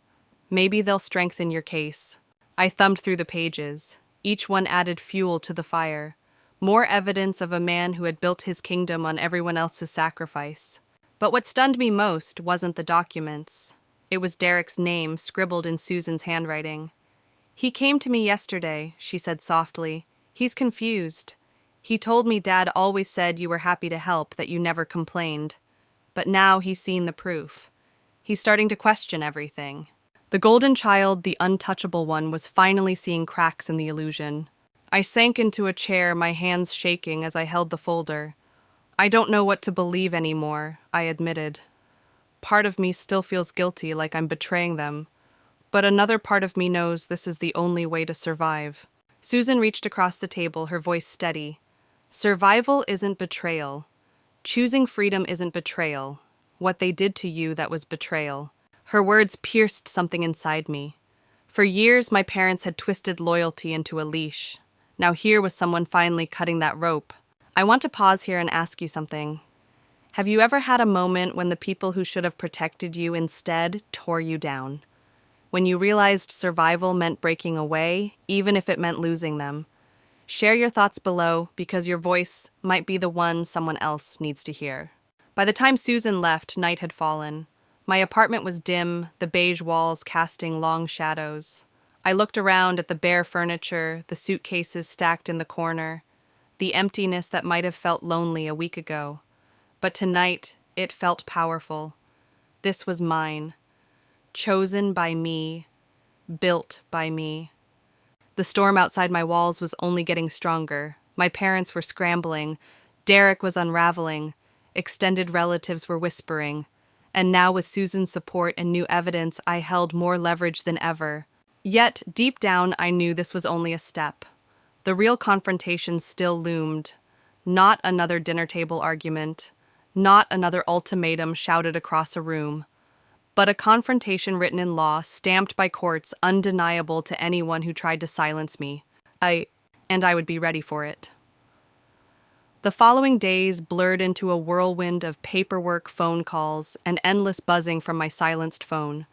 Maybe they'll strengthen your case. I thumbed through the pages. Each one added fuel to the fire. More evidence of a man who had built his kingdom on everyone else's sacrifice. But what stunned me most wasn't the documents. It was Derek's name scribbled in Susan's handwriting. He came to me yesterday, she said softly. He's confused. He told me Dad always said you were happy to help, that you never complained. But now he's seen the proof. He's starting to question everything. The golden child, the untouchable one, was finally seeing cracks in the illusion. I sank into a chair, my hands shaking as I held the folder. I don't know what to believe anymore, I admitted. Part of me still feels guilty, like I'm betraying them. But another part of me knows this is the only way to survive. Susan reached across the table, her voice steady. Survival isn't betrayal. Choosing freedom isn't betrayal. What they did to you, that was betrayal. Her words pierced something inside me. For years, my parents had twisted loyalty into a leash. Now here was someone finally cutting that rope. I want to pause here and ask you something. Have you ever had a moment when the people who should have protected you instead tore you down? when you realized survival meant breaking away, even if it meant losing them. Share your thoughts below because your voice might be the one someone else needs to hear. By the time Susan left, night had fallen. My apartment was dim, the beige walls casting long shadows. I looked around at the bare furniture, the suitcases stacked in the corner, the emptiness that might have felt lonely a week ago. But tonight, it felt powerful. This was mine. Chosen by me, built by me. The storm outside my walls was only getting stronger. My parents were scrambling. Derek was unraveling. Extended relatives were whispering. And now, with Susan's support and new evidence, I held more leverage than ever. Yet, deep down, I knew this was only a step. The real confrontation still loomed. Not another dinner table argument. Not another ultimatum shouted across a room. But a confrontation written in law, stamped by courts, undeniable to anyone who tried to silence me. I would be ready for it. The following days blurred into a whirlwind of paperwork, phone calls, and endless buzzing from my silenced phone.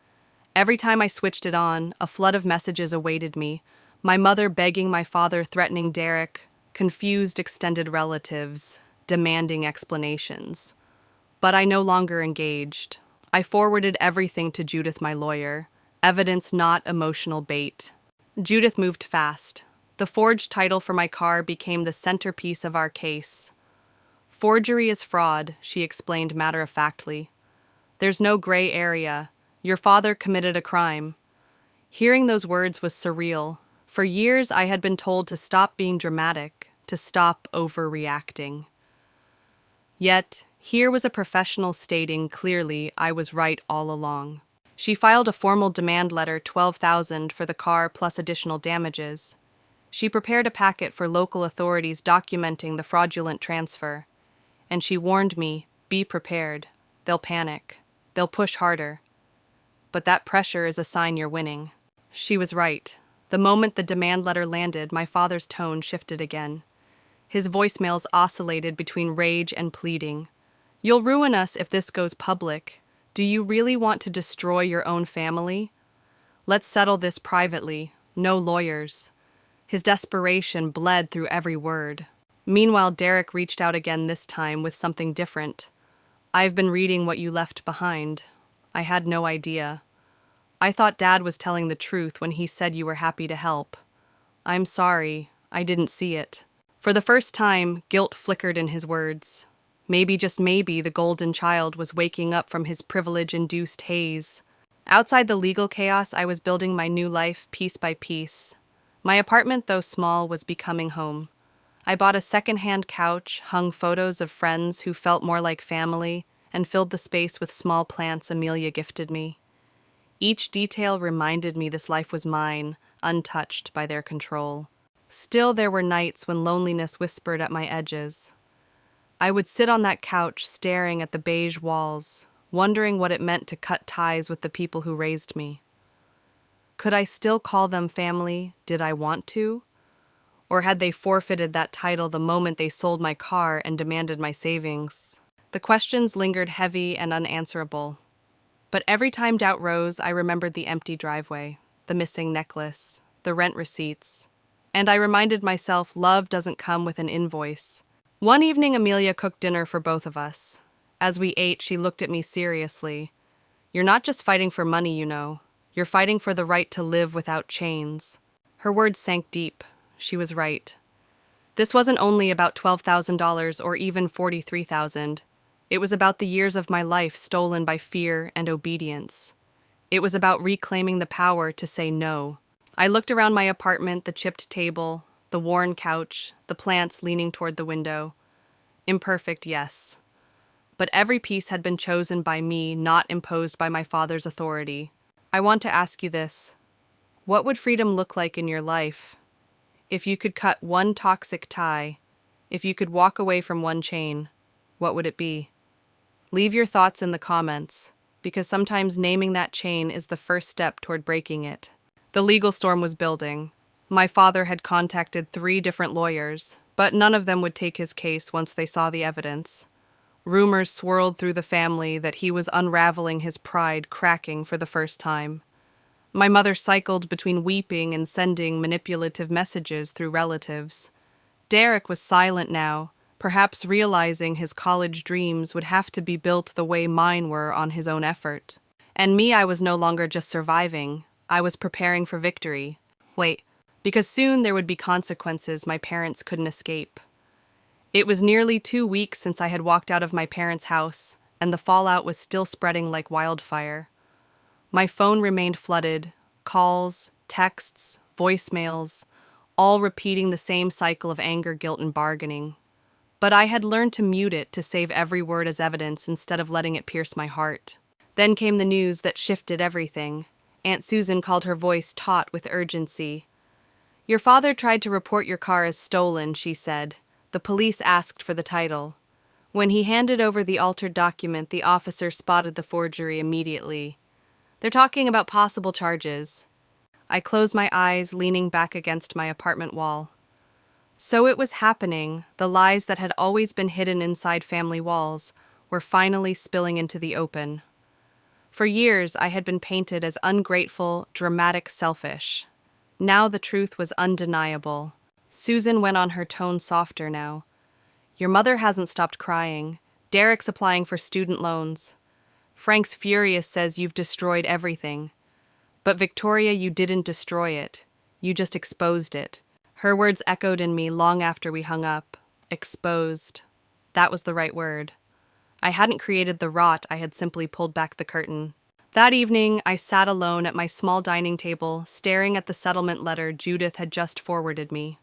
Every time I switched it on, a flood of messages awaited me. My mother begging my father, threatening Derek, confused extended relatives, demanding explanations. But I no longer engaged. I forwarded everything to Judith, my lawyer. Evidence, not emotional bait. Judith moved fast. The forged title for my car became the centerpiece of our case. Forgery is fraud, she explained matter-of-factly. There's no gray area. Your father committed a crime. Hearing those words was surreal. For years I had been told to stop being dramatic, to stop overreacting. Yet, here was a professional stating clearly I was right all along. She filed a formal demand letter, $12,000 for the car plus additional damages. She prepared a packet for local authorities documenting the fraudulent transfer. And she warned me, be prepared. They'll panic. They'll push harder. But that pressure is a sign you're winning. She was right. The moment the demand letter landed, my father's tone shifted again. His voicemails oscillated between rage and pleading. You'll ruin us if this goes public. Do you really want to destroy your own family? Let's settle this privately. No lawyers. His desperation bled through every word. Meanwhile, Derek reached out again, this time with something different. I've been reading what you left behind. I had no idea. I thought Dad was telling the truth when he said you were happy to help. I'm sorry. I didn't see it. For the first time, guilt flickered in his words. Maybe, just maybe, the golden child was waking up from his privilege-induced haze. Outside the legal chaos, I was building my new life piece by piece. My apartment, though small, was becoming home. I bought a second-hand couch, hung photos of friends who felt more like family, and filled the space with small plants Amelia gifted me. Each detail reminded me this life was mine, untouched by their control. Still, there were nights when loneliness whispered at my edges. I would sit on that couch staring at the beige walls, wondering what it meant to cut ties with the people who raised me. Could I still call them family? Did I want to? Or had they forfeited that title the moment they sold my car and demanded my savings? The questions lingered heavy and unanswerable. But every time doubt rose, I remembered the empty driveway, the missing necklace, the rent receipts. And I reminded myself love doesn't come with an invoice. One evening, Amelia cooked dinner for both of us. As we ate, she looked at me seriously. You're not just fighting for money, you know. You're fighting for the right to live without chains. Her words sank deep. She was right. This wasn't only about $12,000 or even $43,000. It was about the years of my life stolen by fear and obedience. It was about reclaiming the power to say no. I looked around my apartment, the chipped table, the worn couch, the plants leaning toward the window. Imperfect, yes. But every piece had been chosen by me, not imposed by my father's authority. I want to ask you this. What would freedom look like in your life? If you could cut one toxic tie, if you could walk away from one chain, what would it be? Leave your thoughts in the comments, because sometimes naming that chain is the first step toward breaking it. The legal storm was building. My father had contacted 3 different lawyers, but none of them would take his case once they saw the evidence. Rumors swirled through the family that he was unraveling his pride, cracking for the first time. My mother cycled between weeping and sending manipulative messages through relatives. Derek was silent now, perhaps realizing his college dreams would have to be built the way mine were on his own effort. And me, I was no longer just surviving, I was preparing for victory. Wait, because soon there would be consequences my parents couldn't escape. It was nearly 2 weeks since I had walked out of my parents' house, and the fallout was still spreading like wildfire. My phone remained flooded, calls, texts, voicemails, all repeating the same cycle of anger, guilt, and bargaining. But I had learned to mute it to save every word as evidence instead of letting it pierce my heart. Then came the news that shifted everything. Aunt Susan called her voice taut with urgency. "Your father tried to report your car as stolen," she said. "The police asked for the title." When he handed over the altered document, the officer spotted the forgery immediately. "They're talking about possible charges." I closed my eyes, leaning back against my apartment wall. So it was happening. The lies that had always been hidden inside family walls were finally spilling into the open. For years, I had been painted as ungrateful, dramatic, selfish. Now the truth was undeniable. Susan went on, her tone softer now. "Your mother hasn't stopped crying. Derek's applying for student loans. Frank's furious, says you've destroyed everything. But Victoria, you didn't destroy it. You just exposed it." Her words echoed in me long after we hung up. Exposed. That was the right word. I hadn't created the rot, I had simply pulled back the curtain. That evening, I sat alone at my small dining table, staring at the settlement letter Judith had just forwarded me.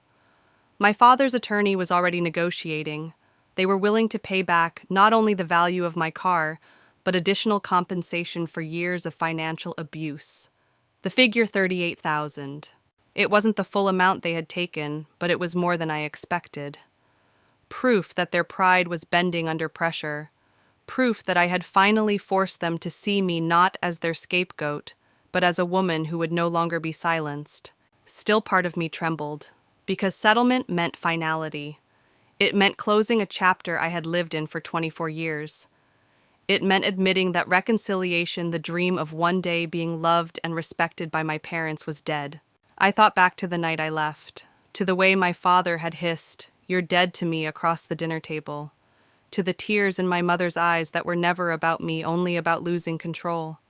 My father's attorney was already negotiating. They were willing to pay back not only the value of my car, but additional compensation for years of financial abuse. The figure $38,000. It wasn't the full amount they had taken, but it was more than I expected. Proof that their pride was bending under pressure. Proof that I had finally forced them to see me not as their scapegoat, but as a woman who would no longer be silenced. Still, part of me trembled, because settlement meant finality. It meant closing a chapter I had lived in for 24 years. It meant admitting that reconciliation, the dream of one day being loved and respected by my parents, was dead. I thought back to the night I left, to the way my father had hissed, "You're dead," to me across the dinner table, to the tears in my mother's eyes that were never about me, only about losing control,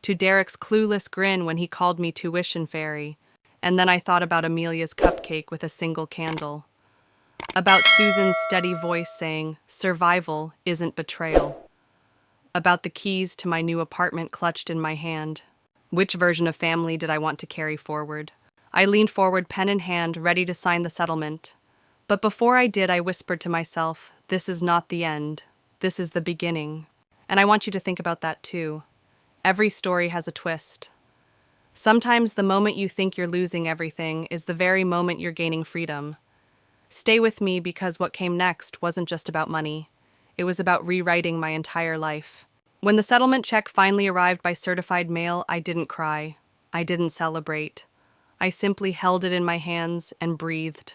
to Derek's clueless grin when he called me tuition fairy, and then I thought about Amelia's cupcake with a single candle, about Susan's steady voice saying, "Survival isn't betrayal," about the keys to my new apartment clutched in my hand. Which version of family did I want to carry forward? I leaned forward, pen in hand, ready to sign the settlement. But before I did, I whispered to myself, "This is not the end. This is the beginning." And I want you to think about that too. Every story has a twist. Sometimes the moment you think you're losing everything is the very moment you're gaining freedom. Stay with me, because what came next wasn't just about money. It was about rewriting my entire life. When the settlement check finally arrived by certified mail, I didn't cry. I didn't celebrate. I simply held it in my hands and breathed.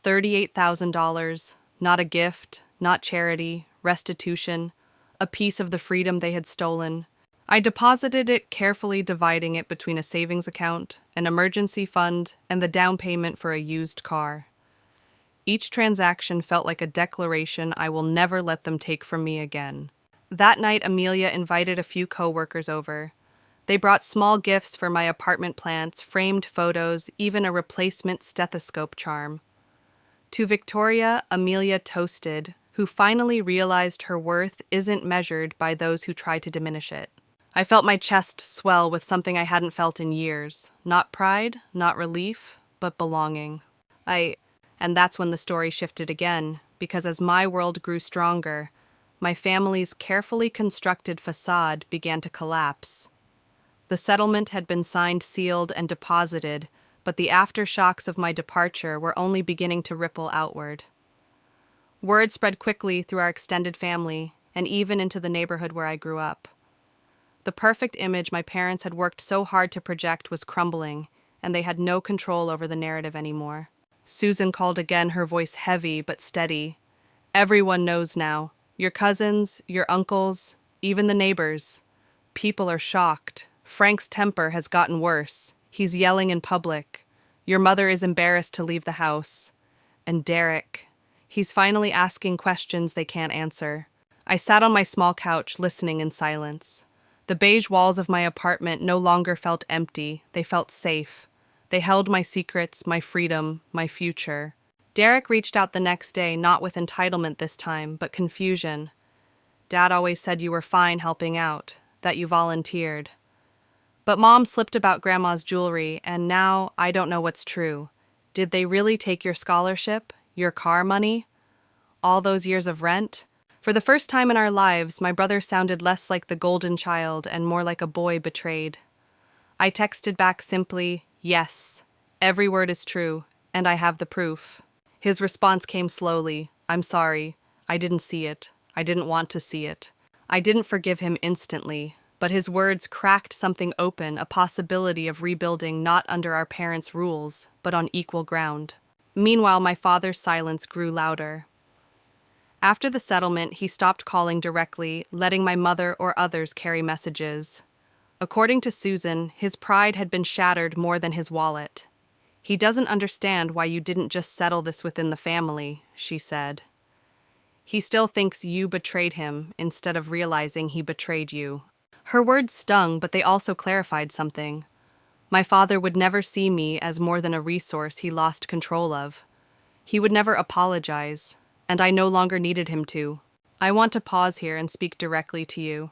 $38,000, not a gift, not charity, restitution, a piece of the freedom they had stolen. I deposited it carefully, dividing it between a savings account, an emergency fund, and the down payment for a used car. Each transaction felt like a declaration I will never let them take from me again. That night, Amelia invited a few coworkers over. They brought small gifts for my apartment plants, framed photos, even a replacement stethoscope charm. To Victoria, Amelia toasted, who finally realized her worth isn't measured by those who try to diminish it. I felt my chest swell with something I hadn't felt in years. Not pride, not relief, but belonging. And that's when the story shifted again, because as my world grew stronger, my family's carefully constructed facade began to collapse. The settlement had been signed, sealed, and deposited, but the aftershocks of my departure were only beginning to ripple outward. Word spread quickly through our extended family, and even into the neighborhood where I grew up. The perfect image my parents had worked so hard to project was crumbling, and they had no control over the narrative anymore. Susan called again, her voice heavy but steady. "Everyone knows now. Your cousins, your uncles, even the neighbors. People are shocked. Frank's temper has gotten worse. He's yelling in public. Your mother is embarrassed to leave the house. And Derek, he's finally asking questions they can't answer. I sat on my small couch, listening in silence. The beige walls of my apartment no longer felt empty, they felt safe. They held my secrets, my freedom, my future. Derek reached out the next day, not with entitlement this time, but confusion. Dad always said you were fine helping out, that you volunteered. But Mom slipped about Grandma's jewelry, and now I don't know what's true. Did they really take your scholarship? Your car money? All those years of rent? For the first time in our lives, my brother sounded less like the golden child and more like a boy betrayed. I texted back simply, yes, every word is true, and I have the proof. His response came slowly, I'm sorry, I didn't see it. I didn't want to see it. I didn't forgive him instantly, but his words cracked something open, a possibility of rebuilding not under our parents' rules, but on equal ground. Meanwhile, my father's silence grew louder. After the settlement, he stopped calling directly, letting my mother or others carry messages. According to Susan, his pride had been shattered more than his wallet. He doesn't understand why you didn't just settle this within the family, she said. He still thinks you betrayed him instead of realizing he betrayed you. Her words stung, but they also clarified something. My father would never see me as more than a resource he lost control of. He would never apologize, and I no longer needed him to. I want to pause here and speak directly to you.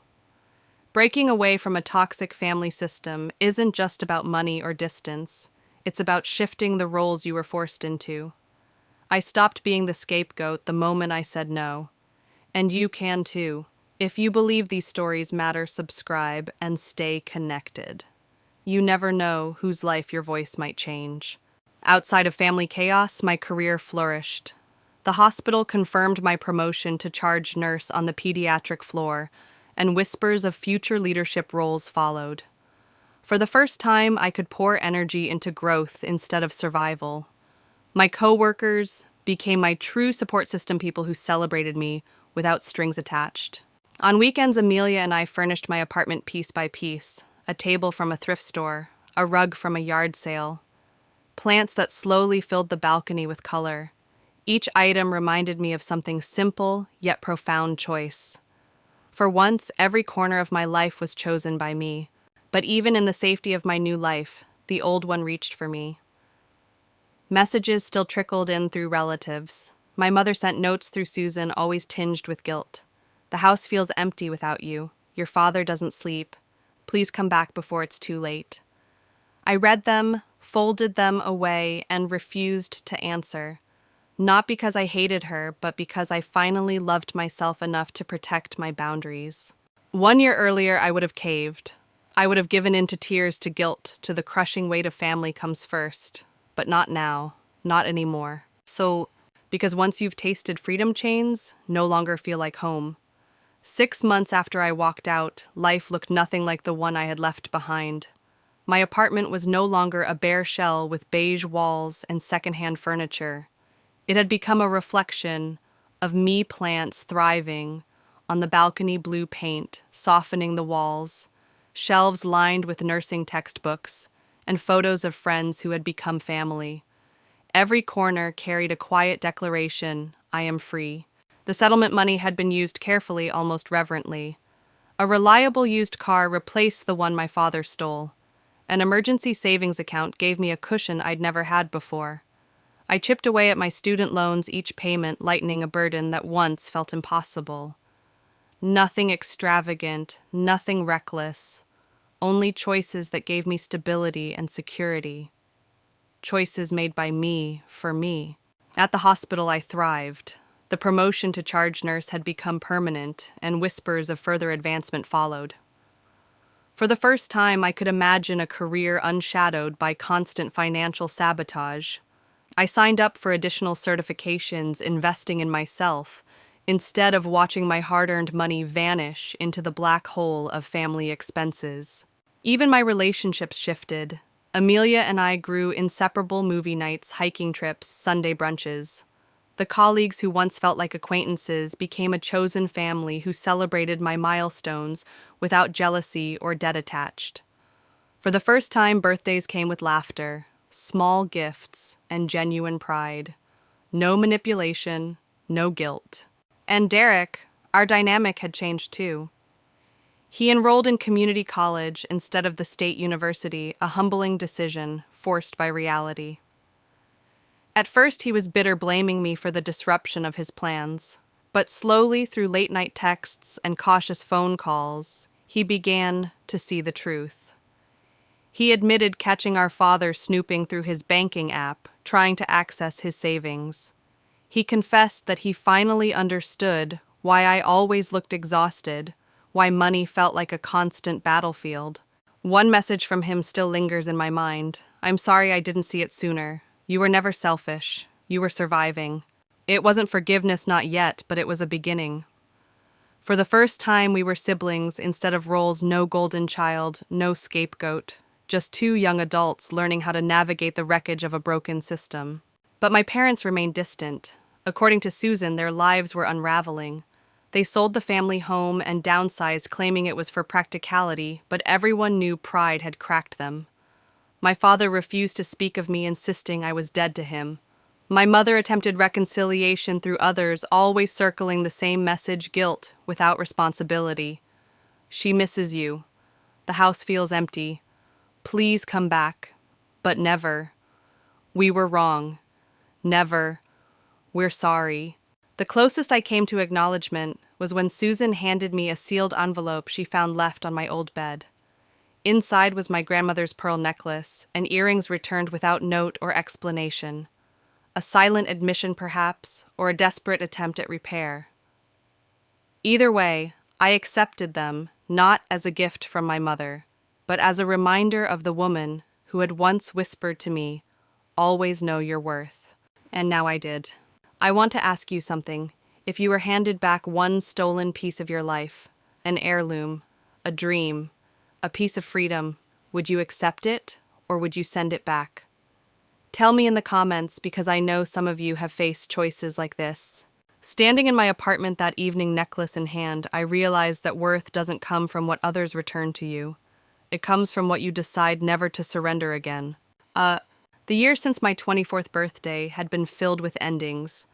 Breaking away from a toxic family system isn't just about money or distance. It's about shifting the roles you were forced into. I stopped being the scapegoat the moment I said no. And you can too. If you believe these stories matter, subscribe and stay connected. You never know whose life your voice might change. Outside of family chaos, my career flourished. The hospital confirmed my promotion to charge nurse on the pediatric floor, and whispers of future leadership roles followed. For the first time, I could pour energy into growth instead of survival. My co-workers became my true support system, people who celebrated me without strings attached. On weekends, Amelia and I furnished my apartment piece by piece, a table from a thrift store, a rug from a yard sale, plants that slowly filled the balcony with color. Each item reminded me of something simple yet profound choice. For once, every corner of my life was chosen by me, but even in the safety of my new life, the old one reached for me. Messages still trickled in through relatives. My mother sent notes through Susan, always tinged with guilt. The house feels empty without you. Your father doesn't sleep. Please come back before it's too late. I read them, folded them away, and refused to answer. Not because I hated her, but because I finally loved myself enough to protect my boundaries. 1 year earlier, I would have caved. I would have given in to tears, to guilt, to the crushing weight of family comes first. But not now. Not anymore. Because once you've tasted freedom, chains no longer feel like home. 6 months after I walked out, life looked nothing like the one I had left behind. My apartment was no longer a bare shell with beige walls and secondhand furniture. It had become a reflection of me, plants thriving on the balcony, blue paint softening the walls, shelves lined with nursing textbooks, and photos of friends who had become family. Every corner carried a quiet declaration, I am free. The settlement money had been used carefully, almost reverently. A reliable used car replaced the one my father stole. An emergency savings account gave me a cushion I'd never had before. I chipped away at my student loans, each payment lightening a burden that once felt impossible. Nothing extravagant, nothing reckless, only choices that gave me stability and security. Choices made by me, for me. At the hospital, I thrived. The promotion to charge nurse had become permanent, and whispers of further advancement followed. For the first time, I could imagine a career unshadowed by constant financial sabotage. I signed up for additional certifications, investing in myself, instead of watching my hard-earned money vanish into the black hole of family expenses. Even my relationships shifted. Amelia and I grew inseparable: movie nights, hiking trips, Sunday brunches. The colleagues who once felt like acquaintances became a chosen family who celebrated my milestones without jealousy or debt attached. For the first time, birthdays came with laughter, small gifts, and genuine pride. No manipulation, no guilt. And Derek, our dynamic had changed too. He enrolled in community college instead of the state university, a humbling decision forced by reality. At first, he was bitter, blaming me for the disruption of his plans. But slowly, through late-night texts and cautious phone calls, he began to see the truth. He admitted catching our father snooping through his banking app, trying to access his savings. He confessed that he finally understood why I always looked exhausted, why money felt like a constant battlefield. One message from him still lingers in my mind. "I'm sorry I didn't see it sooner. You were never selfish. You were surviving." It wasn't forgiveness, not yet, but it was a beginning. For the first time, we were siblings instead of roles, no golden child, no scapegoat, just two young adults learning how to navigate the wreckage of a broken system. But my parents remained distant. According to Susan, their lives were unraveling. They sold the family home and downsized, claiming it was for practicality, but everyone knew pride had cracked them. My father refused to speak of me, insisting I was dead to him. My mother attempted reconciliation through others, always circling the same message: guilt without responsibility. "She misses you. The house feels empty. Please come back." But never. "We were wrong." Never. "We're sorry." The closest I came to acknowledgement was when Susan handed me a sealed envelope she found left on my old bed. Inside was my grandmother's pearl necklace, and earrings returned without note or explanation. A silent admission, perhaps, or a desperate attempt at repair. Either way, I accepted them, not as a gift from my mother, but as a reminder of the woman who had once whispered to me, "Always know your worth." And now I did. I want to ask you something. If you were handed back one stolen piece of your life, an heirloom, a dream, a piece of freedom, would you accept it, or would you send it back? Tell me in the comments, because I know some of you have faced choices like this. Standing in my apartment that evening, necklace in hand, I realized that worth doesn't come from what others return to you. It comes from what you decide never to surrender again. The year since my 24th birthday had been filled with endings,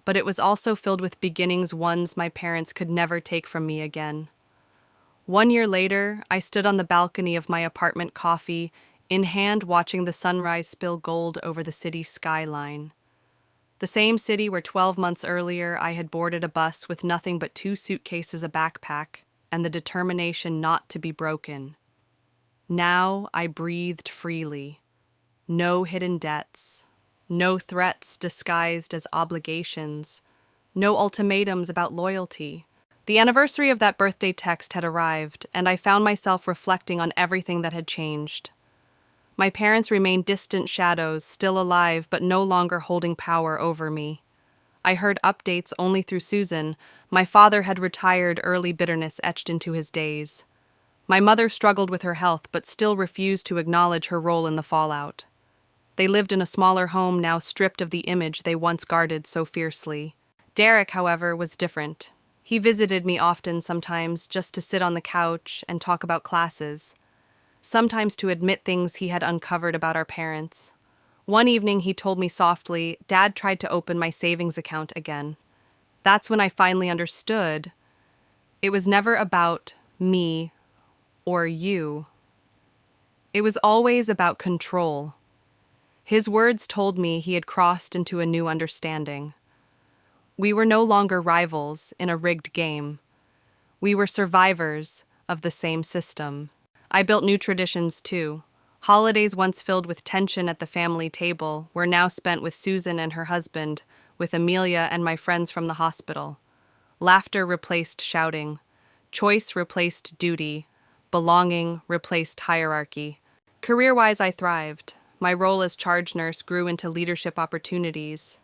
but it was also filled with beginnings, ones my parents could never take from me again. 1 year later, I stood on the balcony of my apartment, coffee in hand, watching the sunrise spill gold over the city skyline. The same city where 12 months earlier I had boarded a bus with nothing but 2 suitcases, a backpack, and the determination not to be broken. Now I breathed freely. No hidden debts. No threats disguised as obligations. No ultimatums about loyalty. The anniversary of that birthday text had arrived, and I found myself reflecting on everything that had changed. My parents remained distant shadows, still alive but no longer holding power over me. I heard updates only through Susan. My father had retired early, bitterness etched into his days. My mother struggled with her health but still refused to acknowledge her role in the fallout. They lived in a smaller home, now stripped of the image they once guarded so fiercely. Derek, however, was different. He visited me often, sometimes just to sit on the couch and talk about classes, sometimes to admit things he had uncovered about our parents. One evening he told me softly, "Dad tried to open my savings account again." That's when I finally understood. It was never about me or you. It was always about control. His words told me he had crossed into a new understanding. We were no longer rivals in a rigged game. We were survivors of the same system. I built new traditions, too. Holidays once filled with tension at the family table were now spent with Susan and her husband, with Amelia and my friends from the hospital. Laughter replaced shouting. Choice replaced duty. Belonging replaced hierarchy. Career-wise, I thrived. My role as charge nurse grew into leadership opportunities.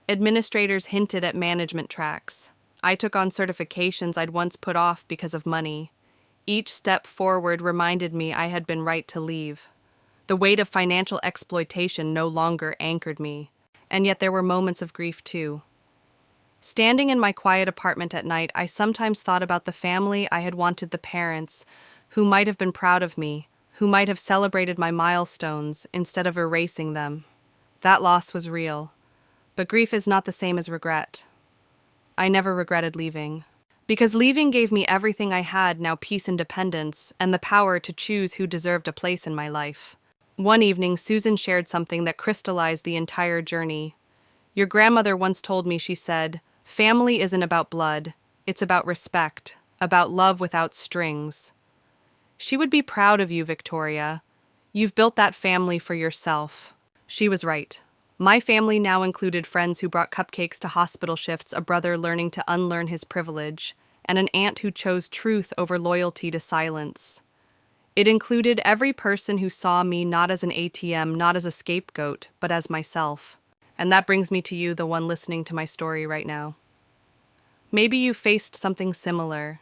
Administrators hinted at management tracks. I took on certifications I'd once put off because of money. Each step forward reminded me I had been right to leave. The weight of financial exploitation no longer anchored me, and yet there were moments of grief too. Standing in my quiet apartment at night, I sometimes thought about the family I had wanted, the parents who might have been proud of me, who might have celebrated my milestones instead of erasing them. That loss was real, but grief is not the same as regret. I never regretted leaving. Because leaving gave me everything I had now: peace, independence, and the power to choose who deserved a place in my life. One evening, Susan shared something that crystallized the entire journey. Your grandmother once told me, she said, "Family isn't about blood, it's about respect, about love without strings." She would be proud of you, Victoria. You've built that family for yourself. She was right. My family now included friends who brought cupcakes to hospital shifts, a brother learning to unlearn his privilege, and an aunt who chose truth over loyalty to silence. It included every person who saw me not as an ATM, not as a scapegoat, but as myself. And that brings me to you, the one listening to my story right now. Maybe you faced something similar.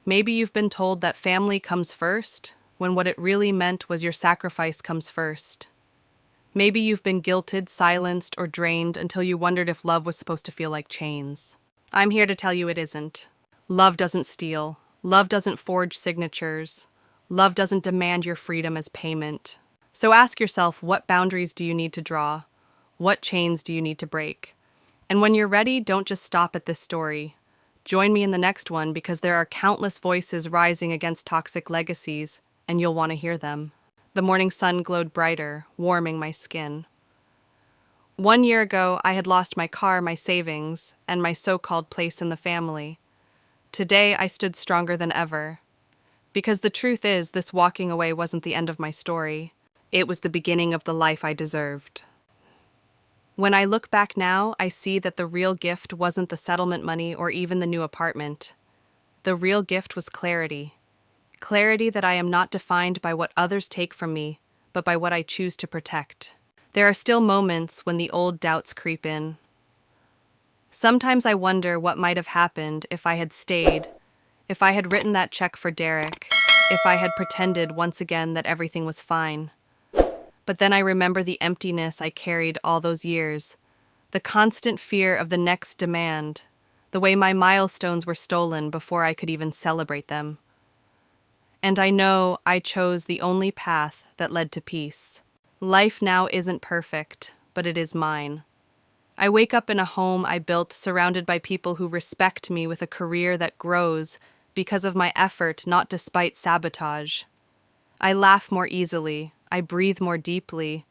Maybe you've been told that family comes first, when what it really meant was your sacrifice comes first. Maybe you've been guilted, silenced, or drained until you wondered if love was supposed to feel like chains. I'm here to tell you it isn't. Love doesn't steal. Love doesn't forge signatures. Love doesn't demand your freedom as payment. So ask yourself, what boundaries do you need to draw? What chains do you need to break? And when you're ready, don't just stop at this story. Join me in the next one, because there are countless voices rising against toxic legacies, and you'll want to hear them. The morning sun glowed brighter, warming my skin. 1 year ago, I had lost my car, my savings, and my so-called place in the family. Today, I stood stronger than ever. Because the truth is, this walking away wasn't the end of my story. It was the beginning of the life I deserved. When I look back now, I see that the real gift wasn't the settlement money or even the new apartment. The real gift was clarity. Clarity that I am not defined by what others take from me, but by what I choose to protect. There are still moments when the old doubts creep in. Sometimes I wonder what might have happened if I had stayed, if I had written that check for Derek, if I had pretended once again that everything was fine. But then I remember the emptiness I carried all those years, the constant fear of the next demand, the way my milestones were stolen before I could even celebrate them. And I know I chose the only path that led to peace. Life now isn't perfect, but it is mine. I wake up in a home I built, surrounded by people who respect me, with a career that grows because of my effort, not despite sabotage. I laugh more easily, I breathe more deeply,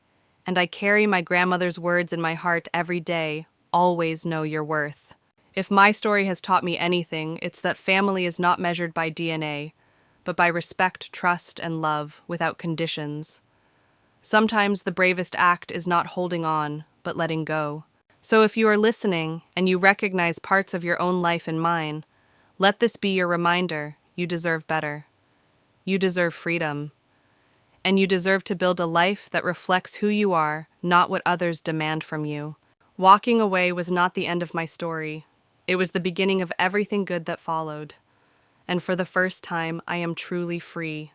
and I carry my grandmother's words in my heart every day: always know your worth. If my story has taught me anything, it's that family is not measured by DNA, but by respect, trust, and love without conditions. Sometimes the bravest act is not holding on, but letting go. So if you are listening and you recognize parts of your own life in mine, let this be your reminder: you deserve better. You deserve freedom. And you deserve to build a life that reflects who you are, not what others demand from you. Walking away was not the end of my story. It was the beginning of everything good that followed. And for the first time, I am truly free.